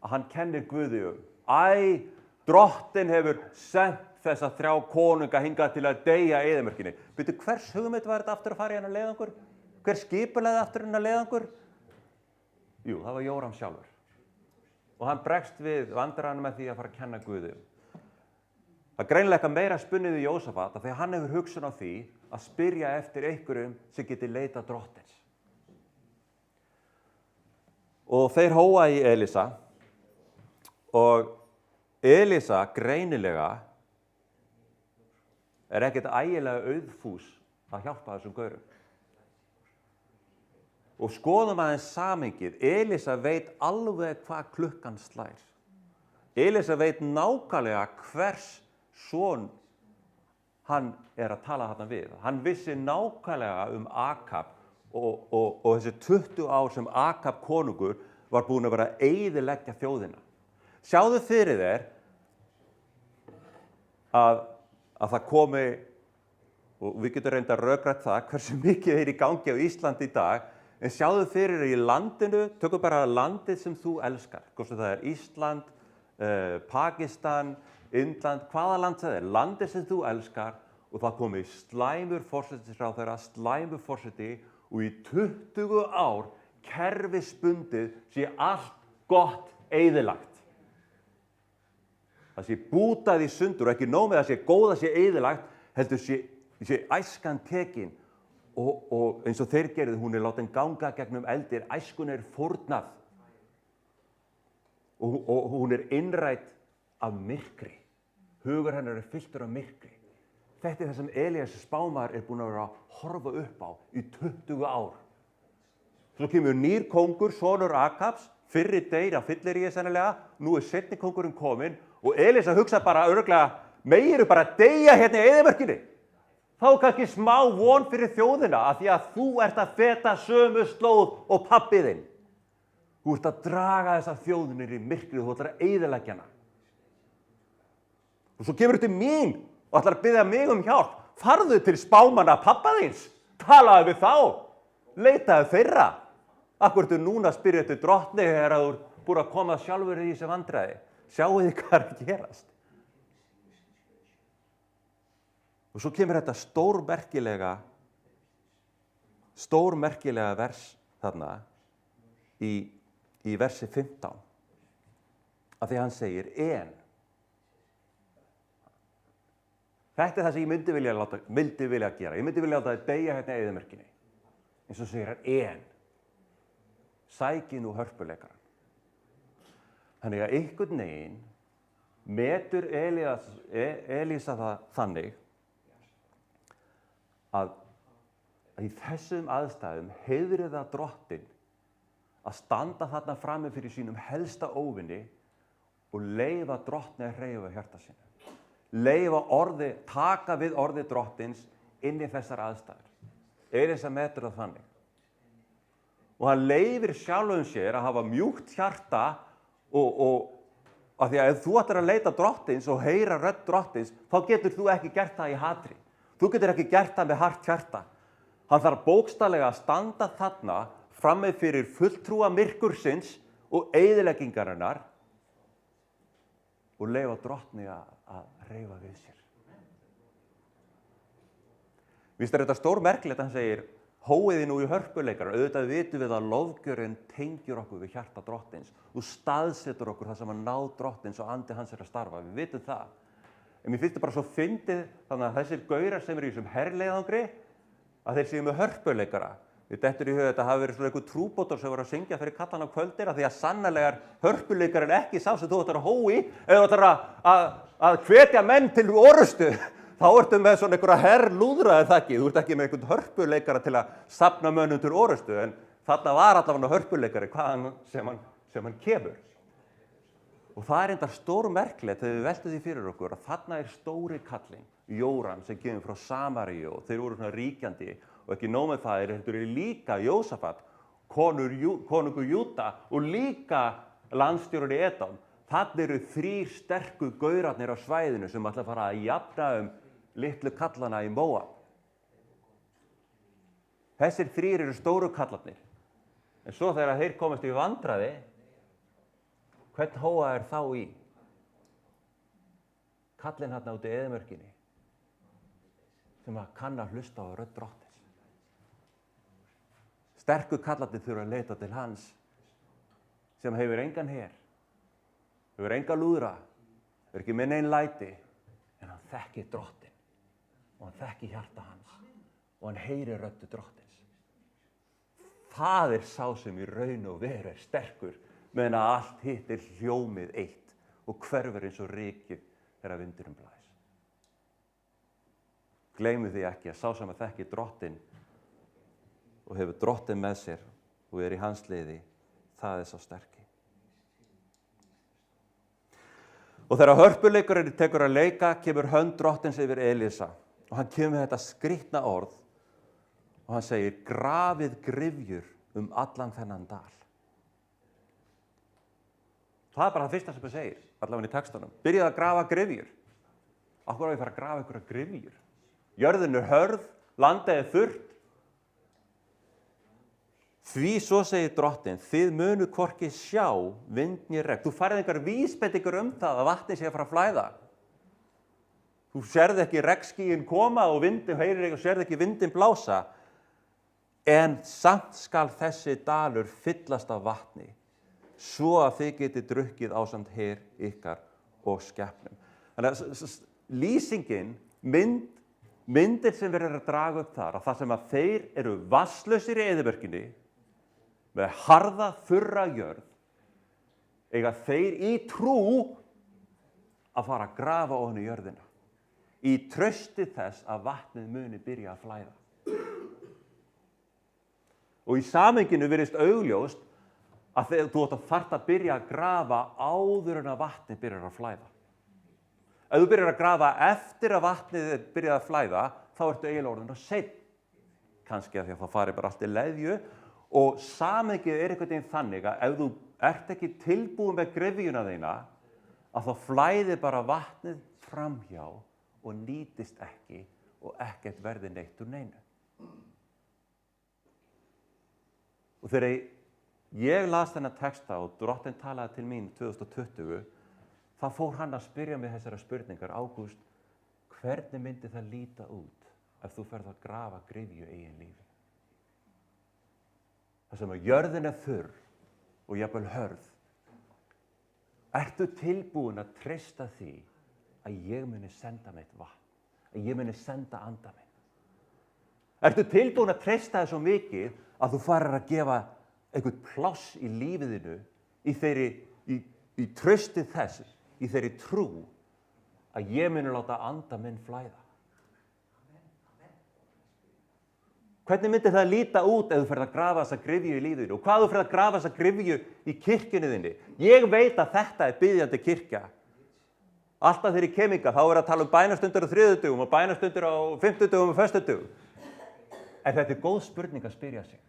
að hann kennir Guði drottinn hefur sent þessa 3 konunga hingað til að deyja í eyðimörkinni. Bíddu, hvers hugmynd var þetta aftur að fara í hennar leiðangur? Hver skipulagði aftur hennar leiðangur? Jú, það var Jóram sjálfur. Og hann bregst við vandræðanum með því að fara að kenna Guði. Það er greinilega eitthvað meira spunnið í Jósafat af því að hann hefur hugsun á því að spyrja eftir einhverjum sem geti leitað drottins. Og þeir hóa í Elísa og Elísa greinilega er ekkert ægilega auðfús að hjálpa þessum gaurum. Og skoðum aðeins samhengið, Elísa veit alveg hvað klukkan slær. Elísa veit nákvæmlega hvers son hann er að tala þarna við. Hann vissi nákvæmlega Akab og þessi 20 ár sem Akab konungur var búinn að vera að eyðileggja þjóðina. Sjáðu fyrir þér að það komi, og við getum reynd að rökrætt það, hversu mikið er í gangi á Íslandi í dag, en sjáðu fyrir þér í landinu, tökum bara landið sem þú elskar. Hvort það er Ísland, Pakistan, Indland, hvaða land það er, landið sem þú elskar, og það komi slæmur forsætisráðherra, slæmur forseti, og í 20 ár kerfisbundið sé allt gott eyðilagt. Það sé bútað í sundur og ekki nóg með að sé góða sé eyðilagt, heldur sé æskan tekin og eins og þeir gerðu, hún er látin ganga gegnum eldir, æskun er fórnað og hún er innrætt af myrkri. Hugur hennar er fylltur af myrkri. Þetta er það sem Elías spámaður er búinn að vera að horfa upp á í 20 ár. Svo kemur nýr kóngur, sonur Akabs, fyrri deyr af fylliríi sennilega, nú er seinni kóngurinn kominn og Elías hugsa bara örugglega, megiru bara að deyja hérna í eyðimörkinni. Þá er kannski smá von fyrir þjóðina af því að þú ert að feta sömu slóð og pabbi þinn. Þú ert að draga þessa þjóðinir í myrkrið, þú ætlar að eyðileggja hana. Og svo kemur þú til mín og ætlar að biðja mig um hjálp. Farðu til spámanna pabba þíns, talaðu við þá, leitaðu þeirra. Akkur ertu núna að spyrja eftir drottni þegar þú ert búin að koma sjálfur í þessi vandræði. Sjáu þið hvað er að gerast. Og svo kemur þetta stórmerkilega vers þarna í versi 15. Af því hann segir en. Þetta er það sem ég myndi vilja gera. Ég myndi vilja láta það deyja hérna í eyðimörkinni. Eins og segir hann en. Sæki nú hörpuleikarann. Þannig að einhvern veginn metur Elísa það þannig að í þessum aðstæðum heiðri það drottinn að standa þarna frammi fyrir sínum helsta óvini og leyfa drottni að hreyfa hjarta sínu. Taka við orði drottins inn í þessar aðstæður. Elísa metur það þannig. Og hann leyfir sjálfum sér að hafa mjúkt hjarta og af því að ef þú ætlar að leita drottins og heyra rödd drottins, þá getur þú ekki gert það í hatri. Þú getur ekki gert það með hart hjarta. Hann þarf bókstaflega að standa þarna frammi fyrir fulltrúa myrkursins og eyðileggingarinnar og leyfa drottni að hreyfa við sér. Víst er þetta stórmerkilegt að hann segir hóiði nú í hörpuleikarar, auðvitað vitum við að lofgjörinn tengjur okkur við hjarta drottins og staðsetur okkur það sem að ná drottins og andi hans er að starfa, við vitum það. En mér finnst þetta bara svo fyndið þannig að þessir gaurar sem eru í þessum herleiðangri að þeir séu með hörpuleikara. Við dettur í hug að þetta hafi verið svona einhver trúbótor sem voru að syngja fyrir kallan á kvöldir af því að sannarlega er hörpuleikarinn ekki sá sem þú ætlar að hói eða ætlar að hvetja menn til orustu. Þá ertu með svona einhverja herrlúðra eða það ekki. Þú ert ekki með einhvern hörpuleikara til að safna mönnum til orustu en þarna var allavega hörpuleikari hvaðan sem hann kemur. Og það er enda stórmerkilegt þegar við veltum því fyrir okkur að þarna er stóri kallinn, Jóram, sem kemur frá Samaríu og þeir voru svona ríkjandi og ekki nóg með það, þeir eru líka Jósafat, konungur Júda og líka landstjórinn í Edom. Þarna eru 3 sterku gaurarnir á svæðinu sem ætla að fara að jafna litlu kallana í Móab. Þessir 3 eru stóru kallarnir. En svo þegar þeir komast í vandræði, hvern hóa er þá í? Kallinn þarna úti í eyðimörkinni sem kann að hlusta á rödd drottins. Sterku kallarnir þurfa að leita til hans sem hefur engan her, hefur enga lúðra, er ekki með nein læti, en hann þekkir drottinn og hann þekkir hjarta hans og hann heyrir röddu drottins. Það er sá sem í raun og veru er sterkur meðan að allt hitt er hljómið eitt og hverfur eins og rykið þegar vindurinn blæs. Gleymu því ekki að sá sem að þekkir drottinn og hefur drottinn með sér og er í hans liði, það er sá sterki. Og þegar hörpuleikurinn tekur að leika, kemur hönd drottins yfir Elísa og hann kemur með þetta skrýtna orð og hann segir, grafið gryfjur allan þennan dal. Það er bara það fyrsta sem hann segir, allavega í textunum. Byrjaðu að grafa gryfjur. Af hverju á ég að fara að grafa einhverja gryfjur? Jörðin er hörð, landið er þurrt. Því svo segir drottinn, þið munu hvorki sjá vind né regn. Þú færð einhver vísbendingar það að vatnið sé að fara að flæða. Þú sérð ekki regnskýin koma og sérð ekki vindin blása. En samt skal þessi dalur fyllast af vatni, svo að þið geti drukkið ásamt her ykkar og skepnum. Þannig að lýsingin, myndir sem verður að draga upp þar, að það sem að þeir eru vatnslausir í eyðimörkinni, með harða, þurra jörð, eiga þeir í trú að fara að grafa ofan í jörðina. í trausti þess að vatnið muni byrja að flæða. Og í samhenginu virðist augljóst að þú þarft að byrja að grafa áður en að vatnið byrjar að flæða. Ef þú byrjar að grafa eftir að vatnið byrjar að flæða, þá ertu eiginlega orðinn of seinn. Kannski að því að það fari bara allt í leðju. Og samhengið einhvern veginn þannig að ef þú ert ekki tilbúin með gryfjuna þína, að þá flæði bara vatnið framhjá og nýtist ekki og ekkert verði neitt úr neinu. Og þegar ég las þennan texta og Drottinn talaði til mín 2020, þá fór hann að spyrja mig þessara spurningar. Ágúst, hvernig myndi það líta út ef þú ferð að grafa gryfju í eigin lífi? Það sem að jörðin er þurr og jafnvel hörð. Ertu tilbúin að treysta því að ég muni senda mitt vatn, að ég muni senda anda minn? Ertu tilbúin að treysta það svo mikið að þú farir að gefa einhvern pláss í lífiðinu í trausti þess, í þeirri trú að ég muni láta anda minn flæða? Hvernig myndi það líta út ef þú ferð að grafa þessa gryfju í lífinu? Og hvað þú ferð að grafa þessa gryfju í kirkjunni þinni? Ég veit að þetta er biðjandi kirkja. Alltaf þegar ég kem hingað, þá er að tala um bænastundir á þriðjudögum og bænastundir á fimmtudögum og föstudögum. En þetta er góð spurning að spyrja sig.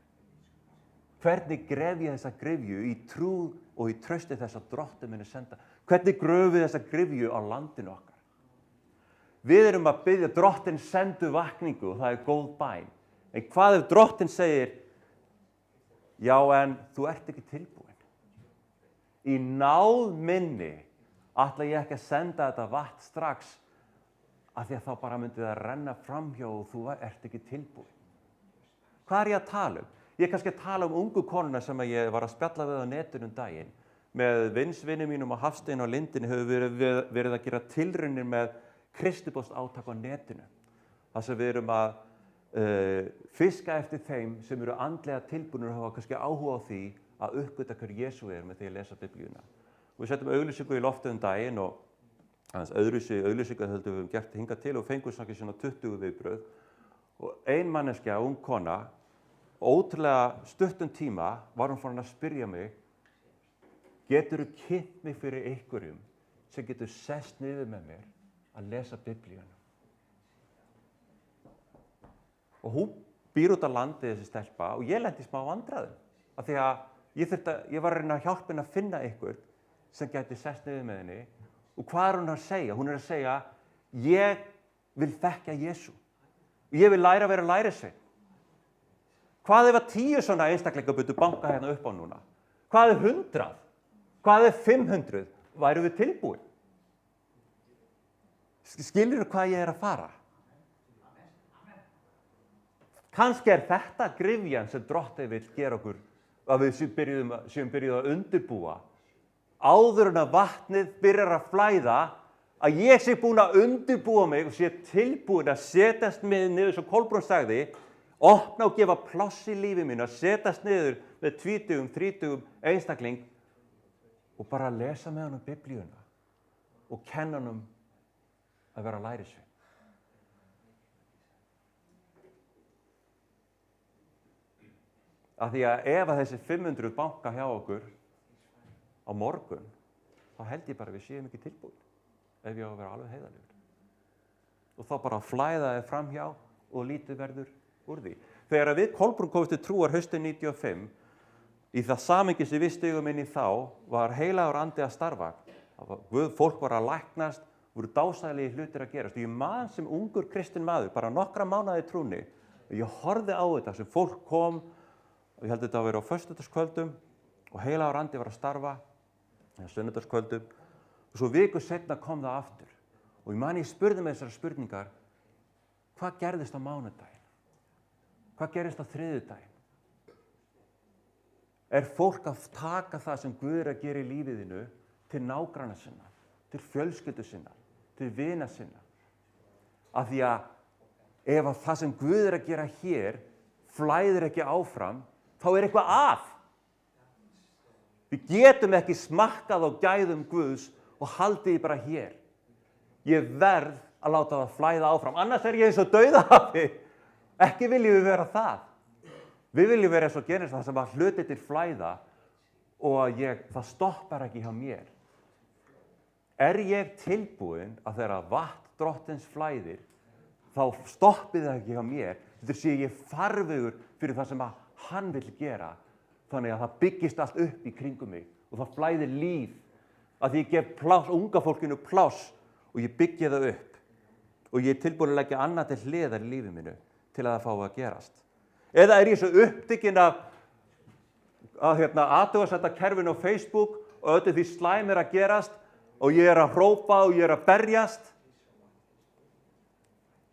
Hvernig gref ég þessa gryfju í trú og í trausti þess að Drottinn muni senda? Hvernig gröfum við þessa gryfju á landinu okkar? Við erum að biðja Drottinn sendu vakningu og það er góð bæn. En hvað ef Drottinn segir, já en þú ert ekki tilbúin? Í náð minni ætla ég ekki að senda þetta vatn strax af því að þá bara myndi það renna framhjá og þú ert ekki tilbúin. Hvað er ég að tala um? Ég er kannski að tala um ungu konuna sem ég var að spjalla við á netinu daginn. Með vinsvinum mínum á Hafstein og Lindinni hefur verið að gera tilraunir með kristibóst átak á netinu. Það sem við erum að fiska eftir þeim sem eru andlega tilbúnir og hafa kannski áhuga á því að uppgöta hver Jesú er með því að lesa Biblíuna. Og við settum auglýsingu í loftið daginn og aðeins auglýsingu höldum við gert hingað til og fengum svona 20 viðbrögð. Og ein manneskja, ung kona, ótrúlega stuttum tíma var hún farin að spyrja mig, geturðu kynnt mig fyrir einhverjum sem getur sest niður með mér að lesa Biblíuna? Og hún býr út á landi þessi stelpa og ég lenti í smá vandræðum. Af því að ég var að reyna að hjálpa henni að finna einhvern sem gæti sest niður með henni. Og hvað er hún að segja? Hún er að segja, ég vil þekkja Jesú. Ég vil læra að vera lærisveinn. Hvað ef að 10 svona einstaklingar byrju banka hérna upp á núna? Hvað ef 100? Hvað ef 500? Væru við tilbúin? Skilurðu hvað ég er að fara? Kannski er þetta gryfjan sem Drottinn vill gera okkur að við séum byrjuð að undirbúa. Áður en að vatnið byrjar að flæða, að ég sé búin að undirbúa mig og sé tilbúin að setjast niður, svo Kolbrún sagði, opna og gefa pláss í lífi mínu, að setjast niður með 20, 30 einstakling og bara lesa með honum Biblíuna og kenna honum að vera lærisveinn. Af því að ef að þessi 500 banka hjá okkur á morgun, þá held ég bara að við séum ekki tilbúin, ef ég á að vera alveg heiðarlegur. Og þá bara flæða þið framhjá og lítið verður úr því. Þegar við Kolbrún komumst til trúar haustið 95, í það samhengi sem við stigum inn í þá, var heilagur andi að starfa. Fólk var að læknast, voru dásamlegir hlutir að gerast. Ég man sem ungur kristinn maður, bara nokkra mánaði í trúnni, og ég horfði á þetta sem fólk kom. Og ég held þetta að vera á föstudagskvöldum og heilagur andi var að starfa, eða sunnudagskvöldum. Og svo viku seinna kom það aftur. Og ég spurði með þessar spurningar, hvað gerðist á mánudaginn? Hvað gerðist á þriðjudaginn? Er fólk að taka það sem Guð er að gera í lífiðinu til nágranna sinna, til fjölskyldu sinna, til vina sinna? Af því að ef að það sem Guð er að gera hér flæðir ekki áfram, þá er eitthvað að. Við getum ekki smakkað á gæðum Guðs og haldið bara hér. Ég verð að láta það flæða áfram. Annars ég eins og dauðahafi. Ekki viljum við vera það. Við viljum vera eins og Genesis það sem að hlutirnir flæða og að það stoppar ekki hjá mér. Ég tilbúinn að þegar vatn Drottins flæðir, þá stoppið það ekki hjá mér. Þetta sé ég farvegur fyrir það sem að hann vill gera. Þannig að það byggist allt upp í kringum mig og það flæðir líf. Að ég gef pláss, unga fólkinu pláss og ég byggi það upp. Og ég tilbúinn að leggja annað til hliðar í lífi mínu til að það fái að gerast. Eða ég svo upptekinn að athugasemda kerfinu á Facebook og öllu því slæm að gerast og ég að hrópa og ég að berjast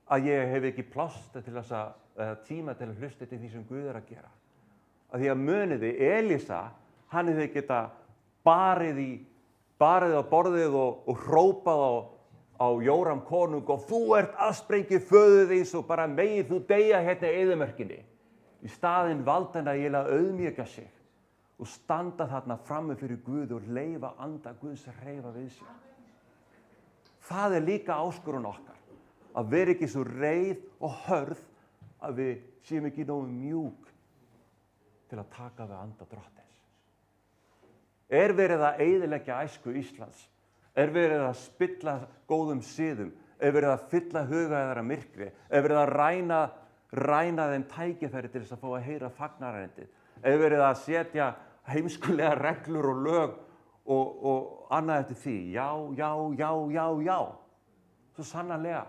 að ég hef ekki pláss til þess að tíma til að hlusta til því sem Guð að gera. Að því að muniði, Elísa, hann hefði geta barið á borðið og hrópað á Jóram konung og þú ert afsprengið föður þíns og bara megið þú deyja hérna í eyðimörkinni. Í staðinn valdi hann að eiginlega auðmýka sig og standa þarna frammi fyrir Guð og leyfa anda Guðs að hreyfa við sér. Það líka áskorun okkar, að vera ekki svo reið og hörð að við séum ekki nógu mjúk til að taka við anda Drottins. Verið að eyðileggja æsku Íslands? Verið að spilla góðum siðum? Verið að fylla huga þeirra myrkri? Verið að ræna þeim tækifæri til þess að fá að heyra fagnarændið? Verið að setja heimskulega reglur og lög og annað eftir því? Já. Svo sannarlega.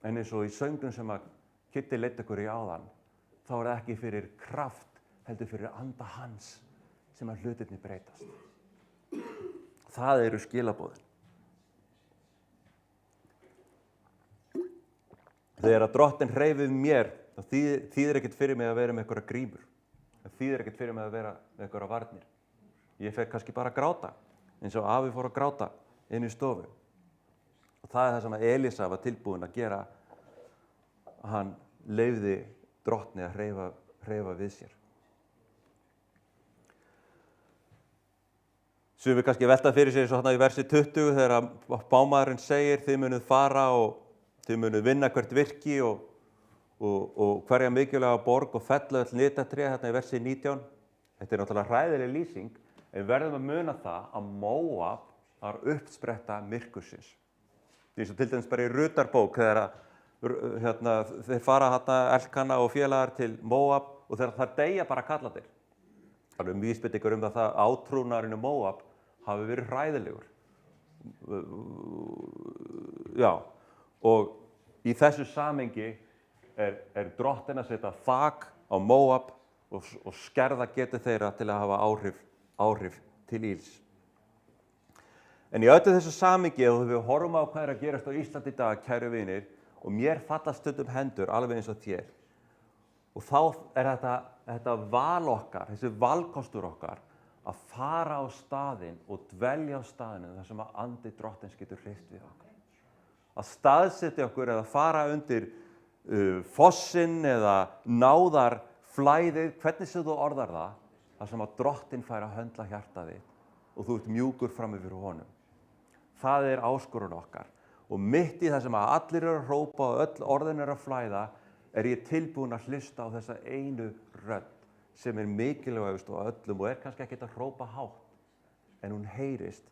En eins og í söngum sem að Kitty leiddi okkur í áðan, þá það ekki fyrir kraft, heldur fyrir anda hans sem að hlutirnir breytast. Það eru skilaboðin. Þegar að Drottinn hreyfir mér, þá þýðir ekkert fyrir mig að vera með einhverja grímur. Það þýðir ekkert fyrir mig að vera með einhverja varnir. Ég fer kannski bara að gráta, eins og afi fór að gráta inn í stofu. Og það það sem að Elísa var tilbúin að gera, að hann leyfði Drottni að hreyfa við sér. Sumir kannski velta fyrir sér svo í versi 20 þegar bámaðurinn segir þið munuð fara og þið munuð vinna hvert virki og hverja mikilvæga borg og fella öll nytatré í versi 19. Þetta náttúrulega hræðileg lýsing, en við verðum að muna það að Móab var uppspretta myrkursins. Því sem til dæmis bara í Rutarbók þegar þeir fara Elkana og félagar til Móab og þegar þar deyja bara kallarnir. Það eru vísbendingar um það átrúnaðurinn Móab hafi verið hræðilegur. Já, og í þessu samhengi Drottinn að setja þak á Móab og skerða getu þeirra til að hafa áhrif til ills. En í öllu þessu samhengi, og við horfum á hvað að gerast á Íslandi í dag, kæru vinir, og mér fallast stundum hendur alveg eins og þér. Og þá þetta val okkar, þessi valkostur okkar, að fara á staðinn og dvelja á staðinu þar sem að andi Drottins getur hreyft við okkur. Að staðsetja okkur eða fara undir fossinn eða náðar flæðið, hvernig sem þú orðar það, þar sem að Drottinn fær að höndla hjartað þitt og þú ert mjúkur frammi fyrir honum. Það áskorun okkar. Og mitt í það sem að allir að hrópa og öll orðin að flæða, ég tilbúin að hlusta á þessa einu rödd sem mikilvægust og öllum og kannski ekkert að hrópa hátt, en hún heyrist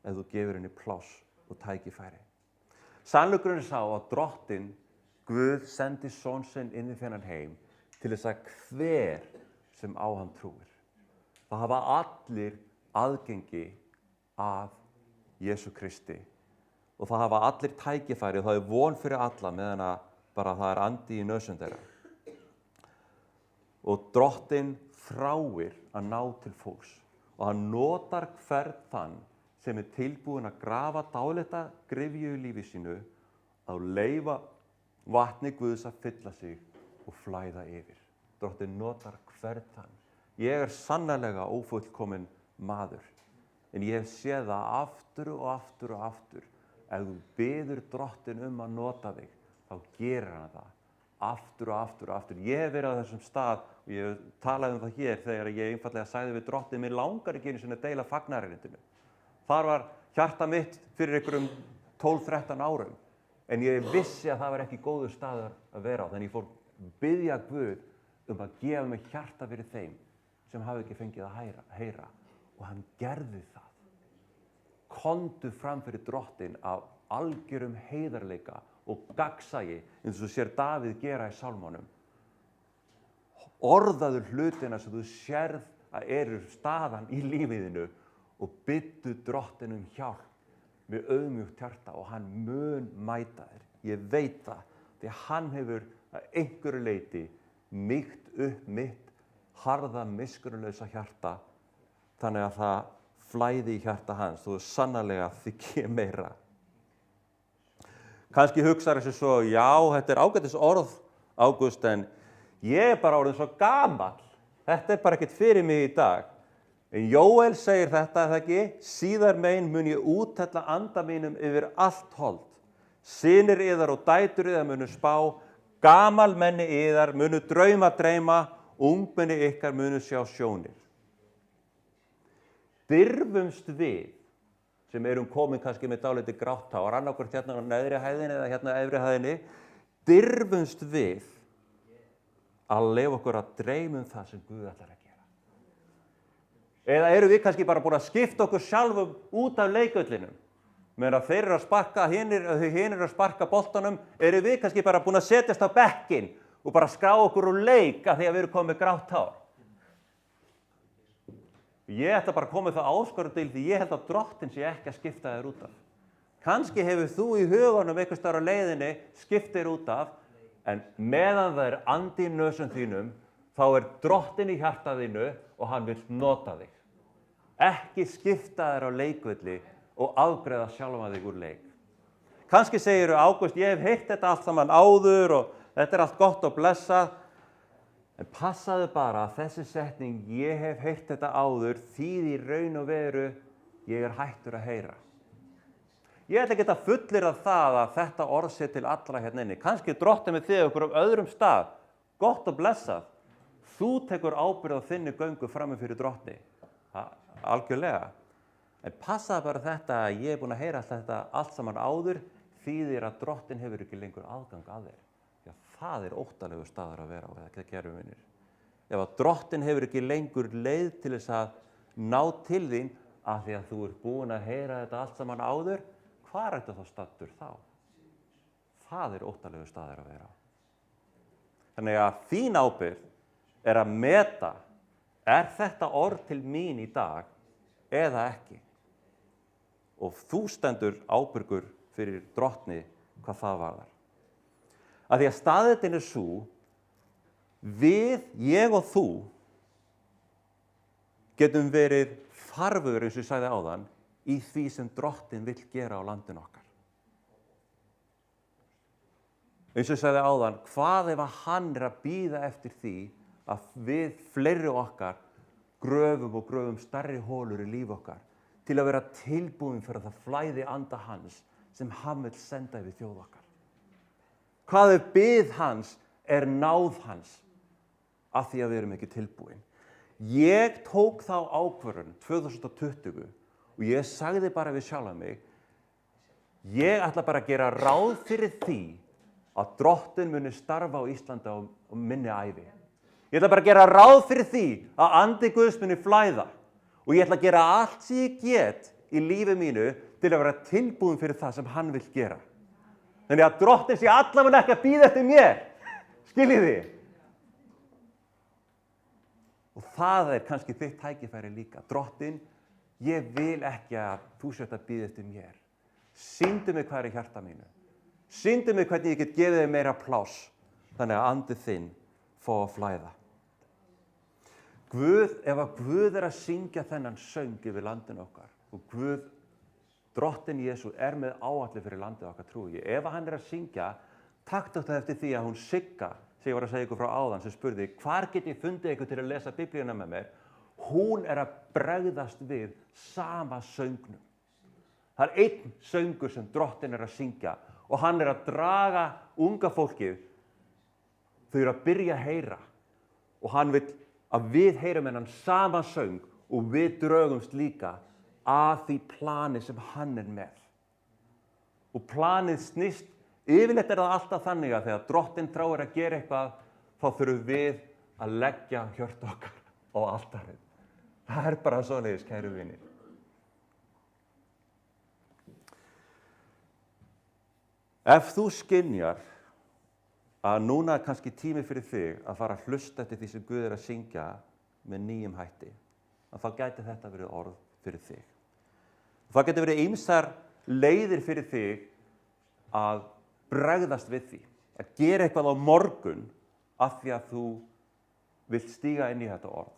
ef þú gefur henni pláss og tækifæri. Sannleikurinn sá að Drottinn, Guð, sendi son sinn inn í þennan heim til þess að hver sem á hann trúir. Það hafa allir aðgengi að Jesú Kristi og það hafa allir tækifæri og það von fyrir alla meðan að bara það andi í nösum þeirra. Og Drottinn þráir að ná til fólks og hann notar hvern þann sem tilbúinn að grafa dáleita gryfju í lífi sínu að leyfa vatni Guðs að fylla sig og flæða yfir. Drottinn notar hvern þann. Ég sannarlega ófullkominn maður, en ég hef séð það aftur og aftur og aftur. Ef þú biður Drottinn að nota þig, þá gerir hann það. Aftur og aftur og aftur. Ég hef verið á þessum stað og ég hef talað það hér þegar ég einfaldlega sagði við Drottinn, mér langar ekki einu sinni að deila fagnaðarerindinu. Þar var hjarta mitt fyrir einhverjum 12-13 árum. En ég vissi að það var ekki góður staður að vera á. Þannig ég fór biðja Guð að gefa mig hjarta fyrir þeim sem hafi ekki fengið að heyra. Og hann gerði það. Komdu fram fyrir Drottin af algjörum heiðarleika og gagnsæi, eins og sér Davíð gera í sálmunum. Orðaðu hlutina sem þú sérð að eru staðan í lífiðinu og biddu Drottin hjálp með auðmjúkt hjarta og hann mun mæta þér. Ég veit það, því hann hefur að einhverju leyti mýkt upp mitt harða, miskunnarlausa hjarta, þannig að það flæði í hjarta hans og sannarlega þykir meira. Kannski hugsar þessu svo, já, þetta er ágætis orð, Ágúst, en ég er bara orðinn svo gamall. Þetta er bara ekkert fyrir mig í dag. En Jóel segir þetta, er það ekki? Síðar megin mun ég úthella anda mínum yfir allt hold. Synir yðar og dætur yðar munu spá, gamalmenni yðar munu dreyma, ungmenni ykkar munu sjá sjónir. Dirfumst við, sem erum komin kannski með dálítið grátt hár, annarkvort hérna á neðri hæðinni eða hérna á efri hæðinni, dirfumst við að leyfa okkur að dreyma það sem Guð ætlar að gera. Eða eru við kannski bara búin að skipta okkur sjálfum út af leikvöllinum? Meðan þeir eru að sparka, hinir eru að sparka boltanum, eru við kannski bara búin að setjast á bekkinn og bara skrá okkur úr leik að því að við erum komið með grátt hár. Ég ætla bara að koma það áskorun til því ég held að Drottinn sé ekki að skipta þér út af. Kannski hefur þú í huganum einhvers staðar á leiðinni skipt þér út af, en meðan það er andi í nösum þínum, þá er Drottinn í hjarta þínu og hann vill nota þig. Ekki skipta þér á leikvelli og afgreiða sjálfa þig úr leik. Kannski segirðu, Ágúst, ég hef heyrt þetta allt saman áður og þetta er allt gott og blessað, en passaðu bara að þessi setning, ég hef heyrt þetta áður, þýðir í raun og veru, ég er hættur að heyra. Ég ætla ekki að fullyrða það að þetta orð sé til allra hérna inni. Kannski Drottinn með þig okkur á öðrum stað, gott og blessað. Þú tekur ábyrgð á þinni göngu frammi fyrir Drottni. Algjörlega. En passaðu bara þetta að ég er búin að heyra þetta allt saman áður, þýðir að Drottinn hefur ekki lengur aðgang að þér. Já, það er óttalegur staður að vera á, eða kæru vinir. Ef að Drottinn hefur ekki lengur leið til þess að ná til þín af því að þú ert búin að heyra þetta allt saman áður, hvar ertu þá staddur þá? Það er óttalegur staður að vera á. Þannig að þín ábyrgð er að meta, er þetta orð til mín í dag eða ekki? Og þú stendur ábyrgur fyrir Drottni hvað það varðar. Af því að staðreyndin er sú, við, ég og þú, getum verið farvegur, eins og ég sagði áðan, í því sem Drottinn vill gera á landinu okkar. Eins og ég sagði áðan, hvað ef að hann er að bíða eftir því að við fleiri okkar gröfum stærri hólur í líf okkar til að vera tilbúin fyrir að það flæði anda hans sem hann vill senda yfir þjóð okkar. Hvað ef bið hans er náð hans af því að við erum ekki tilbúin? Ég tók þá ákvörðun 2020 og ég sagði bara við sjálfa mig, ég ætla bara að gera ráð fyrir því að Drottinn muni starfa á Íslandi á minni ævi. Ég ætla bara að gera ráð fyrir því að andi Guðs muni flæða og ég ætla að gera allt sem ég get í lífi mínu til að vera tilbúin fyrir það sem hann vill gera. Þannig að Drottinn sé allavega ekki að bíða eftir mér. Skiljið þið? Og það er kannski þitt tækifæri líka. Drottinn, ég vil ekki að þú sért að bíða eftir mér. Sýndu mig hvað er í hjarta mínu. Sýndu mig hvernig ég get gefið þér meira pláss. Þannig að andi þinn fá að flæða. Ef að Guð er að syngja þennan söng yfir landinu okkar og Drottinn Jesú er með áætlun fyrir landið okkar, trúi ég. Ef hann er að syngja, taktu þetta eftir því að hún Sigga, sem ég var að segja ykkur frá áðan, sem spurði, hvar get ég fundið ykkur til að lesa Biblíuna með mér? Hún er að bregðast við sama söngnum. Það er einn söngur sem Drottinn er að syngja og hann er að draga unga fólkið. Þau eru að byrja að heyra og hann vill að við heyrum hennan sama söng og við drögumst líka að því plani sem hann er með. Og planið snýst, yfirleitt það alltaf þannig að þegar Drottinn þráir að gera eitthvað, þá þurfum við að leggja hjörtu okkar á altarið. Það bara svoleiðis, kæru vinir. Ef þú skynjar að núna er kannski tími fyrir þig að fara að hlusta eftir því sem Guð að syngja með nýjum hætti, að þá gæti þetta verið orð fyrir þig. Það gæti verið ýmsar leiðir fyrir þig að bregðast við því, að gera eitthvað á morgun af því að þú vilt stíga inn í þetta orð.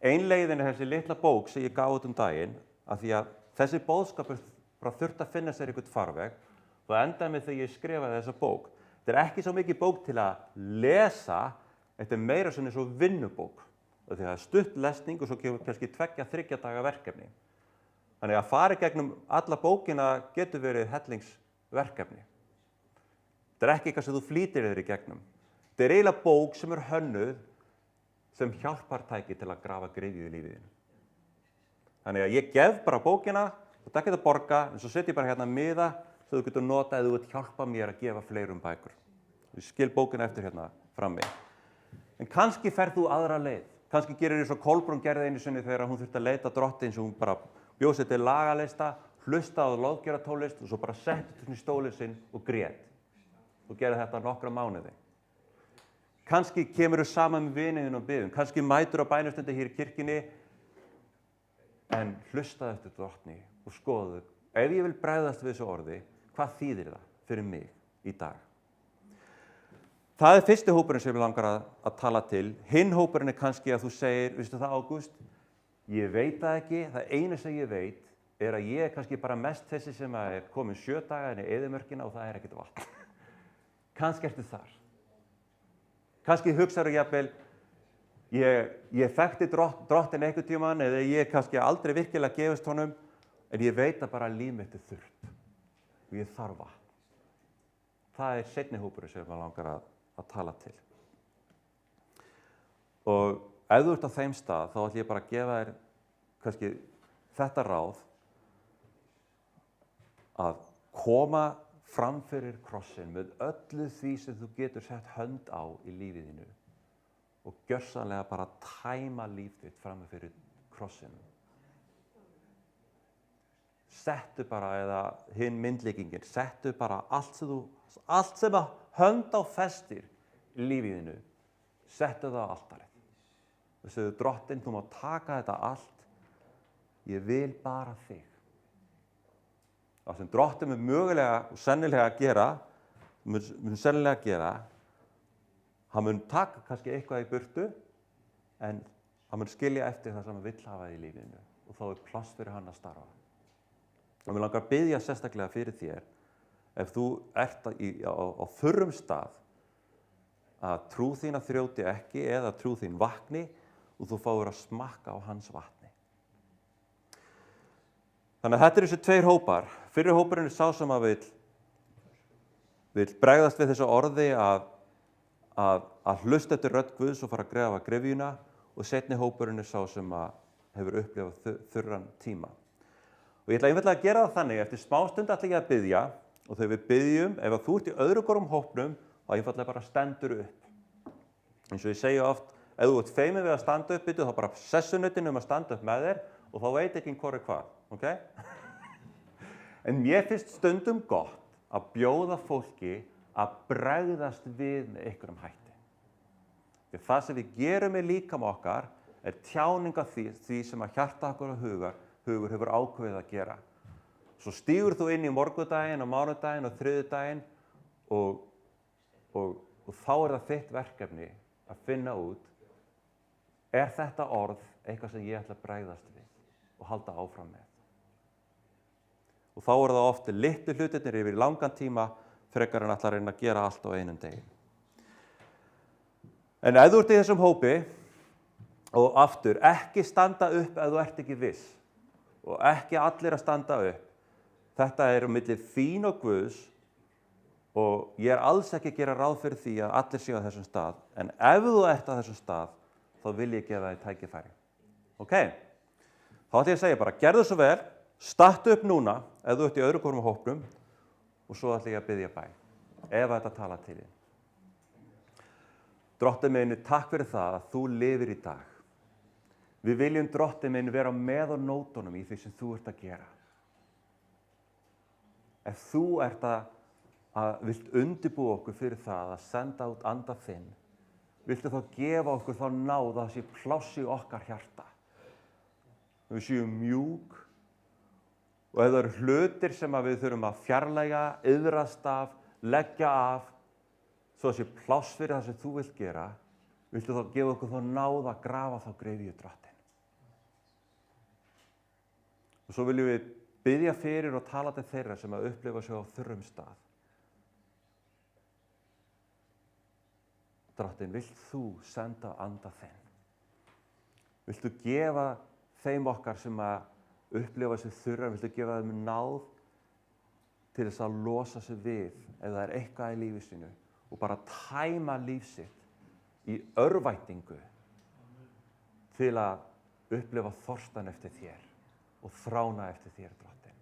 Ein leiðin er þessi litla bók sem ég gaf út daginn, af því að þessi boðskapur bara þurfti að finna sér einhvern farveg. Það endaði með þegar ég skrifaði þessa bók. Þetta er ekki svo mikið bók til að lesa, þetta er meira svona svo vinnubók. Því það er stutt lesning og svo kemur kannski 2-3 daga verkefni. Þannig að fara gegnum alla bókina getur verið hellingsverkefni. Þetta er ekki eitthvað sem þú flýtir þér í gegnum. Þetta er eiginlega bók sem er hönnuð sem hjálpartæki til að grafa gryfju í lífið þínu. Þannig að ég gef bara bókina og það getur borga, en svo set ég bara hérna miða svo þú getur notað eða þú vilt hjálpa mér að gefa fleirum bækur. Ég skil bókina eftir hérna frammi. En kannski ferð þú aðra leið. Kannski gerir eins og Kolbrún gerði einu sinni þegar hún þurfti að leita Drottins og hún bara bjóð sér til lagalista, hlustaði á lofgjörðartónlist og svo bara settist hún í stólinn sinn og grét. Og gerði þetta nokkra mánuði. Kannski kemur þú saman með viniðinn og biðum. Kannski mætur á bænastundi hér í kirkjunni en hlustaði eftir Drottni og skoðu. Ef ég vil bregðast við þessu orði, hvað þýðir það fyrir mig í dag? Það er fyrsti hópurinn sem ég langar að tala til. Hinn hópurinn er kannski að þú segir, veistu það Ágúst, ég veit það ekki, það eina sem ég veit er að ég er kannski bara mest þessi sem er komin 7 daga inn í eyðimörkina og það er ekkert vatn. Kannski ertu þar. Kannski hugsaðu jafnvel, ég þekkti Drottinn einhvern tímann eða ég kannski aldrei virkilega gefist honum, en ég veit að bara líf mitt er þurrt og ég þarf vatn. Það er seinni hópurinn sem maður langar að tala til. Og ef þú ert á þeim stað, þá ætlum ég bara að gefa þér kannski þetta ráð að koma fram fyrir krossinn með öllu því sem þú getur sett hönd á í lífið þínu og gjörsamlega bara tæma líf þitt fram fyrir krossinn. Settu bara, eða hinn myndlíkingin, settu bara allt sem að hönd á festir í lífið þínu, settu það á altarið. Og segðu Drottinn, þú má taka þetta allt, ég vil bara þig. Það sem Drottinn mun mögulega og sennilega gera, hann mun taka kannski eitthvað í burtu, en hann mun skilja eftir það sem hann vill hafa í lífinu og þá er pláss fyrir hann að starfa. Og mér langar að biðja sérstaklega fyrir þér, ef þú ert á þurrum stað, að trú þín að þrjóti ekki eða trú þín vakni og þú fáir að smakka á hans vatni. Þannig að þetta eru þessi 2 hópar. Fyrri hópurinn er sá sem að vill bregðast við þessu orði að hlusta eftir rödd Guðs og fara að grafa gryfjuna og seinni hópurinn er sá sem að hefur upplifað þurran tíma. Og ég ætla einfaldlega að gera það þannig, eftir smástund ætla ég að biðja og þegar við biðjum, ef þú ert í öðru hvorum hópnum, þá einfaldlega bara stendur upp. Eins og ég segi oft, ef þú ert feiminn við að standa upp, þá bara sessunautin að standa upp með þér og þá veit ekki hvor er hvað, ok? En mér finnst stundum gott að bjóða fólki að bregðast við með einhverjum hætti. Því það sem við gerum með líkama okkar er tjáning af því sem að hjarta okkur og hugur hefur ákveðið að gera. Svo stígur þú inn í morgundaginn og mánudaginn og þriðjudaginn og þá er það þitt verkefni að finna út, er þetta orð eitthvað sem ég ætla að bregðast við og halda áfram með. Og þá er það oft litlu hlutirnir yfir langan tíma frekar en ætla að reyna að gera allt á einum degi. En ef þú ert í þessum hópi og aftur, ekki standa upp ef þú ert ekki viss og ekki allir að standa upp. Þetta er milli þín og Guðs og ég er alls ekki að gera ráð fyrir því að allir séu á þessum stað. En ef þú ert á þessum stað, þá vil ég gefa þér tækifæri. Ok? Þá ætla ég að segja bara, gerðu svo vel, stattu upp núna ef þú ert í öðru hvorum hópnum og svo ætla ég að biðja bæn, ef þetta tala til þín. Drottinn minn, takk fyrir það að þú lifir í dag. Við viljum, Drottinn minn, vera með á nótunum í því sem þú ert að gera. Ef þú ert að vilt undirbúa okkur fyrir það að senda út anda þinn, viltu þá gefa okkur þá náð að það sé pláss í okkar hjarta. Við séum mjúk og ef það eru hlutir sem við þurfum að fjarlægja, iðrast af, leggja af, svo það sé pláss fyrir það sem þú vilt gera, viltu þá gefa okkur þá náð að grafa þá gryfju, Drottinn. Og svo viljum við biðja fyrir og tala til þeirra sem að upplifa sig á þurrum stað. Drottinn, vilt þú senda anda þinn? Viltu gefa þeim okkar sem að upplifa sig þurra, viltu gefa þeim náð til þess að losa sig við ef það er eitthvað í lífi sínu og bara tæma líf sitt í örvæntingu til að upplifa þorstan eftir þér og þrána eftir þér, Drottinn.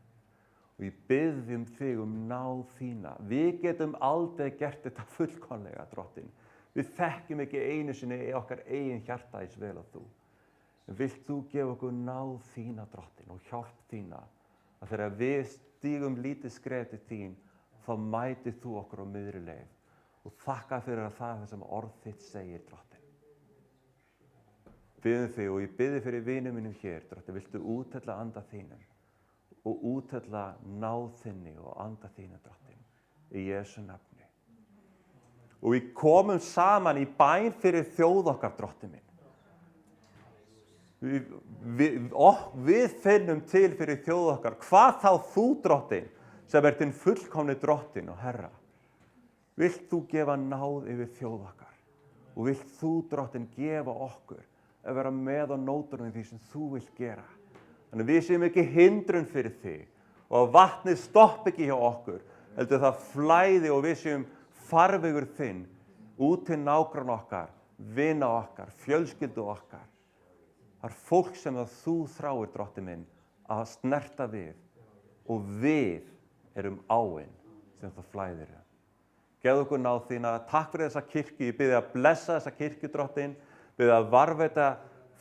Og ég biðjum þig náð þína. Við getum aldrei gert þetta fullkomlega, Drottinn. Við þekkjum ekki einu sinni í okkar eigin hjarta eins vel og þú. En vilt þú gefa okkur náð þína, Drottinn, og hjálp þína að þegar við stígum lítið skref til þín, þá mætir þú okkur á miðri leið. Og þakka fyrir að það sem orð þitt segir, Drottinn. Biðjum þig og ég biðji fyrir vinum mínum hér, Drottinn, viltu úthella anda þínum og úthella náð þinni og anda þínu, Drottinn, í Jesú nafni. Og við komum saman í bæn fyrir þjóð okkar, Drottinn minn. Við finnum til fyrir þjóð okkar. Hvað þá þú, Drottinn, sem ert þinn fullkomni Drottinn og Herra? Vilt þú gefa náð yfir þjóð okkar? Og vilt þú, Drottinn, gefa okkur að vera með á nótunum í því sem þú vilt gera? Þannig að við séum ekki hindrun fyrir þig og að vatnið stoppi ekki hjá okkur, heldur það flæði og við séum farvegur þinn út til nágranna okkar, vina okkar, fjölskyldu okkar. Það er fólk sem þú þráir, Drottinn minn, að snerta við og við erum áin sem það flæðir. Gefðu okkur náð þína. Takk fyrir þessa kirkju. Ég biðja að blessa þessa kirkju, Drottinn. Biðja að varðveita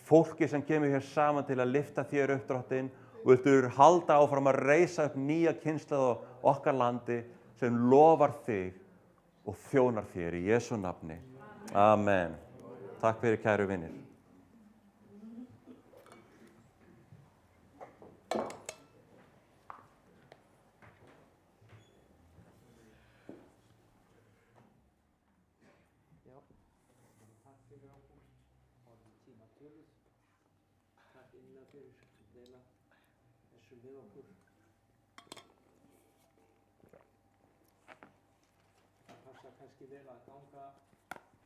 fólki sem kemur hér saman til að lyfta þér upp, Drottinn. Og viltu halda áfram að reisa upp nýja kynslóð á okkar landi sem lofar þig og þjónar þér í Jesú nafni. Amen. Takk fyrir, kæru vinir. Það passar kannski vel að ganga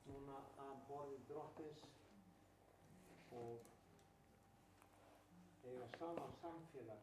núna að borði Drottins og eiga saman samfélag